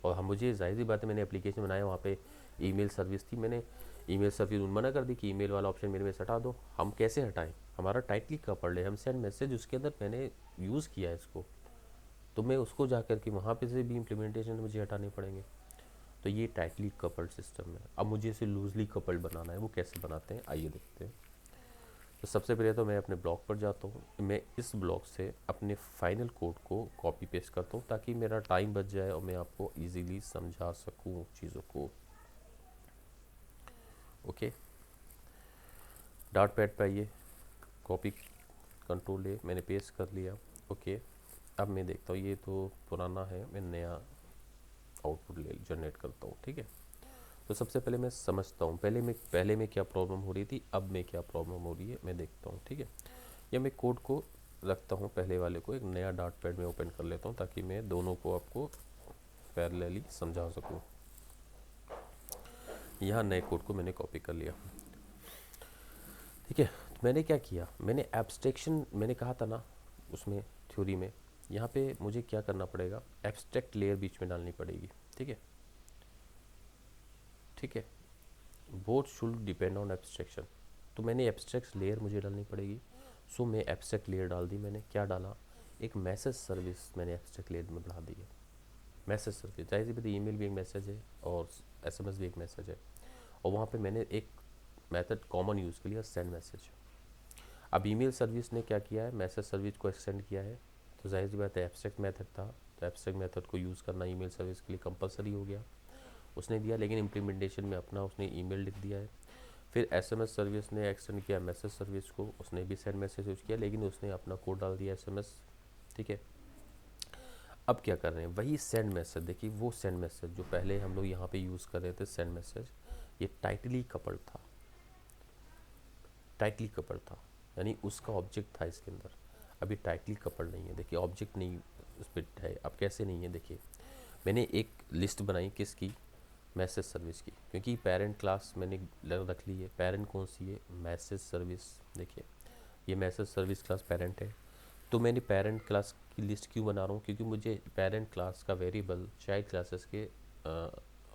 और हम मुझे जाहिर सी बात है, मैंने एप्लीकेशन बनाया, वहाँ पे ईमेल सर्विस थी, मैंने ईमेल सर्विस मना कर दी कि ईमेल वाला ऑप्शन मेरे में से हटा दो। हम कैसे हटाएं, हमारा टाइटली कपल्ड है, हम सेंड मैसेज उसके अंदर मैंने यूज़ किया है इसको, तो मैं उसको जा कर के वहाँ पे से भी इम्प्लीमेंटेशन मुझे हटाने पड़ेंगे। तो ये टाइटली कपल्ड सिस्टम है। अब मुझे इसे लूजली कपल्ड बनाना है, वो कैसे बनाते हैं आइए देखते हैं। तो सबसे पहले तो मैं अपने ब्लॉग पर जाता हूँ, मैं इस ब्लॉग से अपने फाइनल कोड को कॉपी पेस्ट करता हूँ ताकि मेरा टाइम बच जाए और मैं आपको इजीली समझा सकूँ चीज़ों को। ओके, डॉट पैड पे आइए, कॉपी कंट्रोल ए, मैंने पेस्ट कर लिया। ओके, अब मैं देखता हूँ ये तो पुराना है, मैं नया आउटपुट ले जनरेट करता हूँ। ठीक है, तो सबसे पहले मैं समझता हूँ पहले में क्या प्रॉब्लम हो रही थी, अब में क्या प्रॉब्लम हो रही है मैं देखता हूँ। ठीक है, या मैं कोड को रखता हूँ, पहले वाले को एक नया डॉट पैड में ओपन कर लेता हूँ ताकि मैं दोनों को आपको पैरेलली समझा सकूँ। यहाँ नए कोड को मैंने कॉपी कर लिया। ठीक है, तो मैंने क्या किया, मैंने एब्स्ट्रैक्शन, मैंने कहा था ना उसमें थ्योरी में, यहाँ पे मुझे क्या करना पड़ेगा, एब्स्ट्रैक्ट लेयर बीच में डालनी पड़ेगी। ठीक है, ठीक है, both should depend on abstraction, तो मैंने एब्स्ट्रैक्ट लेयर मुझे डालनी पड़ेगी। सो मैं एब्स्ट्रैक्ट लेयर डाल दी, मैंने क्या डाला, एक मैसेज सर्विस मैंने एब्स्ट्रैक्ट लेयर में बढ़ा दी है। मैसेज सर्विस जाहिर सी बात है, ईमेल भी एक मैसेज है और एसएमएस भी एक मैसेज है, और वहाँ पे मैंने एक मेथड कॉमन यूज़ के लिए सेंड मैसेज। अब ईमेल सर्विस ने क्या किया है, मैसेज सर्विस को एक्सटेंड किया है, तो जाहिर सी बात है एब्स्ट्रैक्ट मेथड था, तो एब्स्ट्रैक्ट मेथड को यूज़ करना ईमेल सर्विस के लिए कंपलसरी हो गया, उसने दिया, लेकिन इम्प्लीमेंटेशन में अपना उसने ईमेल लिख दिया है। फिर एसएमएस सर्विस ने एक्सटेंड किया मैसेज सर्विस को, उसने भी सेंड मैसेज यूज़ किया, लेकिन उसने अपना कोड डाल दिया एसएमएस। ठीक है, अब क्या कर रहे हैं, वही सेंड मैसेज, देखिए वो सेंड मैसेज जो पहले हम लोग यहाँ पे यूज़ कर रहे थे सेंड मैसेज, ये टाइटली कपल्ड था, टाइटली कपल्ड था, यानी उसका ऑब्जेक्ट था इसके अंदर। अभी टाइटली कपल्ड नहीं है, देखिए ऑब्जेक्ट नहीं उस पर है। अब कैसे नहीं है, देखिए मैंने एक लिस्ट बनाई किसकी, मैसेज सर्विस की, क्योंकि पेरेंट क्लास मैंने रख ली है। पेरेंट कौन सी है, मैसेज सर्विस। देखिए ये मैसेज सर्विस क्लास पेरेंट है, तो मैंने पेरेंट क्लास की लिस्ट क्यों बना रहा हूँ, क्योंकि मुझे पेरेंट क्लास का वेरिएबल चाइल्ड क्लासेस के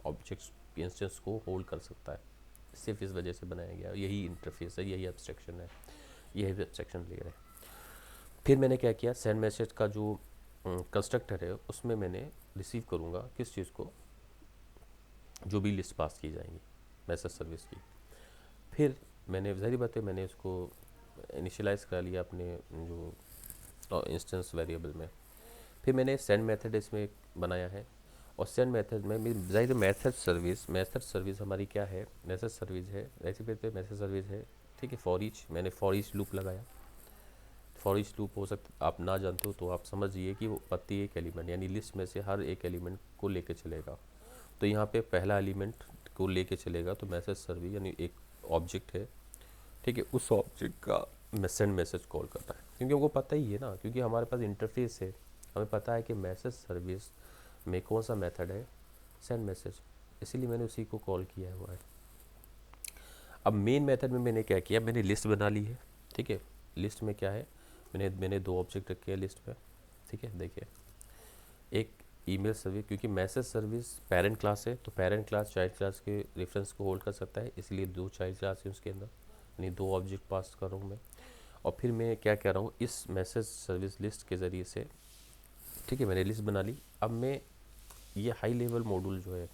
ऑब्जेक्ट्स इंस्टेंस को होल्ड कर सकता है, सिर्फ इस वजह से बनाया गया। यही इंटरफेस है, यही एब्स्ट्रैक्शन है, यही एब्स्ट्रैक्शन लेयर है। फिर मैंने क्या किया, सेंड मैसेज का जो कंस्ट्रक्टर है उसमें मैंने रिसीव करूँगा किस चीज़ को, जो भी लिस्ट पास की जाएंगी मैसेज सर्विस की। फिर मैंने ज़ाहिर बात है मैंने इसको इनिशियलाइज़ करा लिया अपने जो इंस्टेंस वेरिएबल में। फिर मैंने सेंड मेथड इसमें बनाया है, और सेंड मेथड में ज़ाहिर मैसेज सर्विस हमारी क्या है, मैसेज सर्विस है, ऐसे पे मैसेज सर्विस है। ठीक है, फॉर ईच, मैंने फॉर ईच लूप लगाया। फॉर ईच लूप हो सकता आप ना जानते हो तो आप समझिए कि वो प्रति एक एलिमेंट यानी लिस्ट में से हर एक एलिमेंट को लेके चलेगा। तो यहाँ पे पहला एलिमेंट को लेके चलेगा, तो मैसेज सर्विस यानी एक ऑब्जेक्ट है। ठीक है, उस ऑब्जेक्ट का सेंड मैसेज कॉल करता है, क्योंकि हमको पता ही है ना, क्योंकि हमारे पास इंटरफेस है, हमें पता है कि मैसेज सर्विस में कौन सा मेथड है, सेंड मैसेज, इसीलिए मैंने उसी को कॉल किया हुआ है। अब मेन मेथड में मैंने क्या किया, मैंने लिस्ट बना ली है। ठीक है, लिस्ट में क्या है, मैंने दो ऑब्जेक्ट रखे हैं लिस्ट में। ठीक है, देखिए एक ईमेल सर्विस, क्योंकि मैसेज सर्विस पेरेंट क्लास है, तो पेरेंट क्लास चाइल्ड क्लास के रेफरेंस को होल्ड कर सकता है, इसलिए दो चाइल्ड क्लास है उसके अंदर, यानी दो ऑब्जेक्ट पास कर रहा हूँ मैं। और फिर मैं क्या कह रहा हूँ, इस मैसेज सर्विस लिस्ट के ज़रिए से, ठीक है मैंने लिस्ट बना ली। अब मैं ये हाई लेवल मॉड्यूल जो है,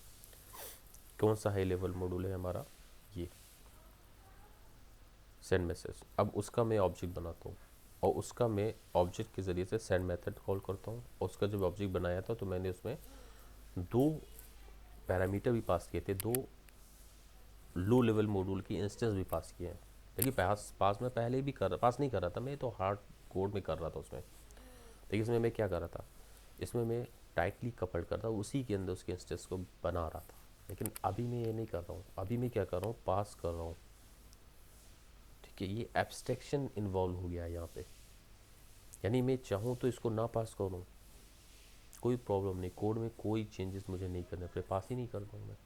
कौन सा हाई लेवल मॉड्यूल है हमारा, ये सेंड मैसेज, अब उसका मैं ऑब्जेक्ट बनाता हूँ, और उसका मैं ऑब्जेक्ट के ज़रिए से सेंड मेथड कॉल करता हूँ। और उसका जब ऑब्जेक्ट बनाया था तो मैंने उसमें दो पैरामीटर भी पास किए थे, दो लो लेवल मॉड्यूल की इंस्टेंस भी पास किए हैं। देखिए पास में पहले भी पास नहीं कर रहा था मैं, तो हार्ड कोड में कर रहा था उसमें। देखिए इसमें मैं क्या कर रहा था, इसमें मैं टाइटली कपल्ड करता हूँ, उसी के अंदर उसके इंस्टेंस को बना रहा था। लेकिन अभी मैं ये नहीं कर रहा हूँ, अभी मैं क्या कर रहा हूँ, पास कर रहा हूँ। ठीक है, ये एब्स्ट्रैक्शन इन्वॉल्व हो गया है यहाँ पे, यानी मैं चाहूँ तो इसको ना पास करूँ, कोई प्रॉब्लम नहीं, कोड में कोई चेंजेस मुझे नहीं करने पड़े, पास ही नहीं करता हूँ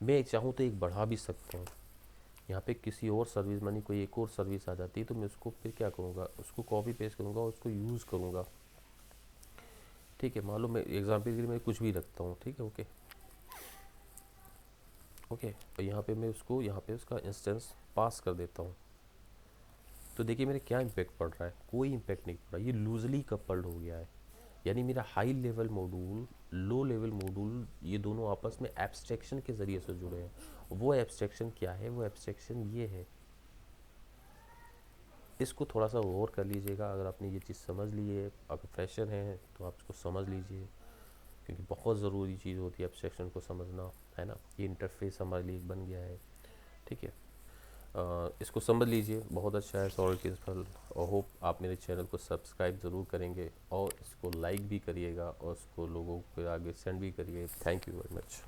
मैं चाहूँ तो एक बढ़ा भी सकता हूँ। यहाँ पे किसी और सर्विस मानी कोई एक और सर्विस आ जाती है, तो मैं उसको फिर क्या करूँगा, उसको कॉपी पेस्ट करूँगा और उसको यूज़ करूँगा। ठीक है, मान लो मैं एग्जाम्पल के लिए मैं कुछ भी रखता हूँ। ठीक है, ओके ओके, और यहाँ पे मैं उसको यहाँ पे उसका इंस्टेंस पास कर देता हूँ। तो देखिए मेरे क्या इम्पैक्ट पड़ रहा है, कोई इम्पैक्ट नहीं पड़ रहा, ये लूजली कपल्ड हो गया है। यानी मेरा high level module, low level module, ये दोनों आपस में एब्स्ट्रैक्शन के ज़रिए से जुड़े हैं। वो एब्स्ट्रैक्शन क्या है, वो एब्स्ट्रैक्शन ये है, इसको थोड़ा सा गौर कर लीजिएगा। अगर आपने ये चीज़ समझ ली है, अगर फ्रेशर हैं तो आप इसको समझ लीजिए, क्योंकि बहुत ज़रूरी चीज़ होती है एब्स्ट्रैक्शन को समझना, है ना। ये इंटरफेस हमारे लिए एक बन गया है, ठीक है। इसको समझ लीजिए, बहुत अच्छा है सॉलिड प्रिंसिपल। और होप आप मेरे चैनल को सब्सक्राइब ज़रूर करेंगे और इसको लाइक भी करिएगा और इसको लोगों के आगे सेंड भी करिए। Thank you very much.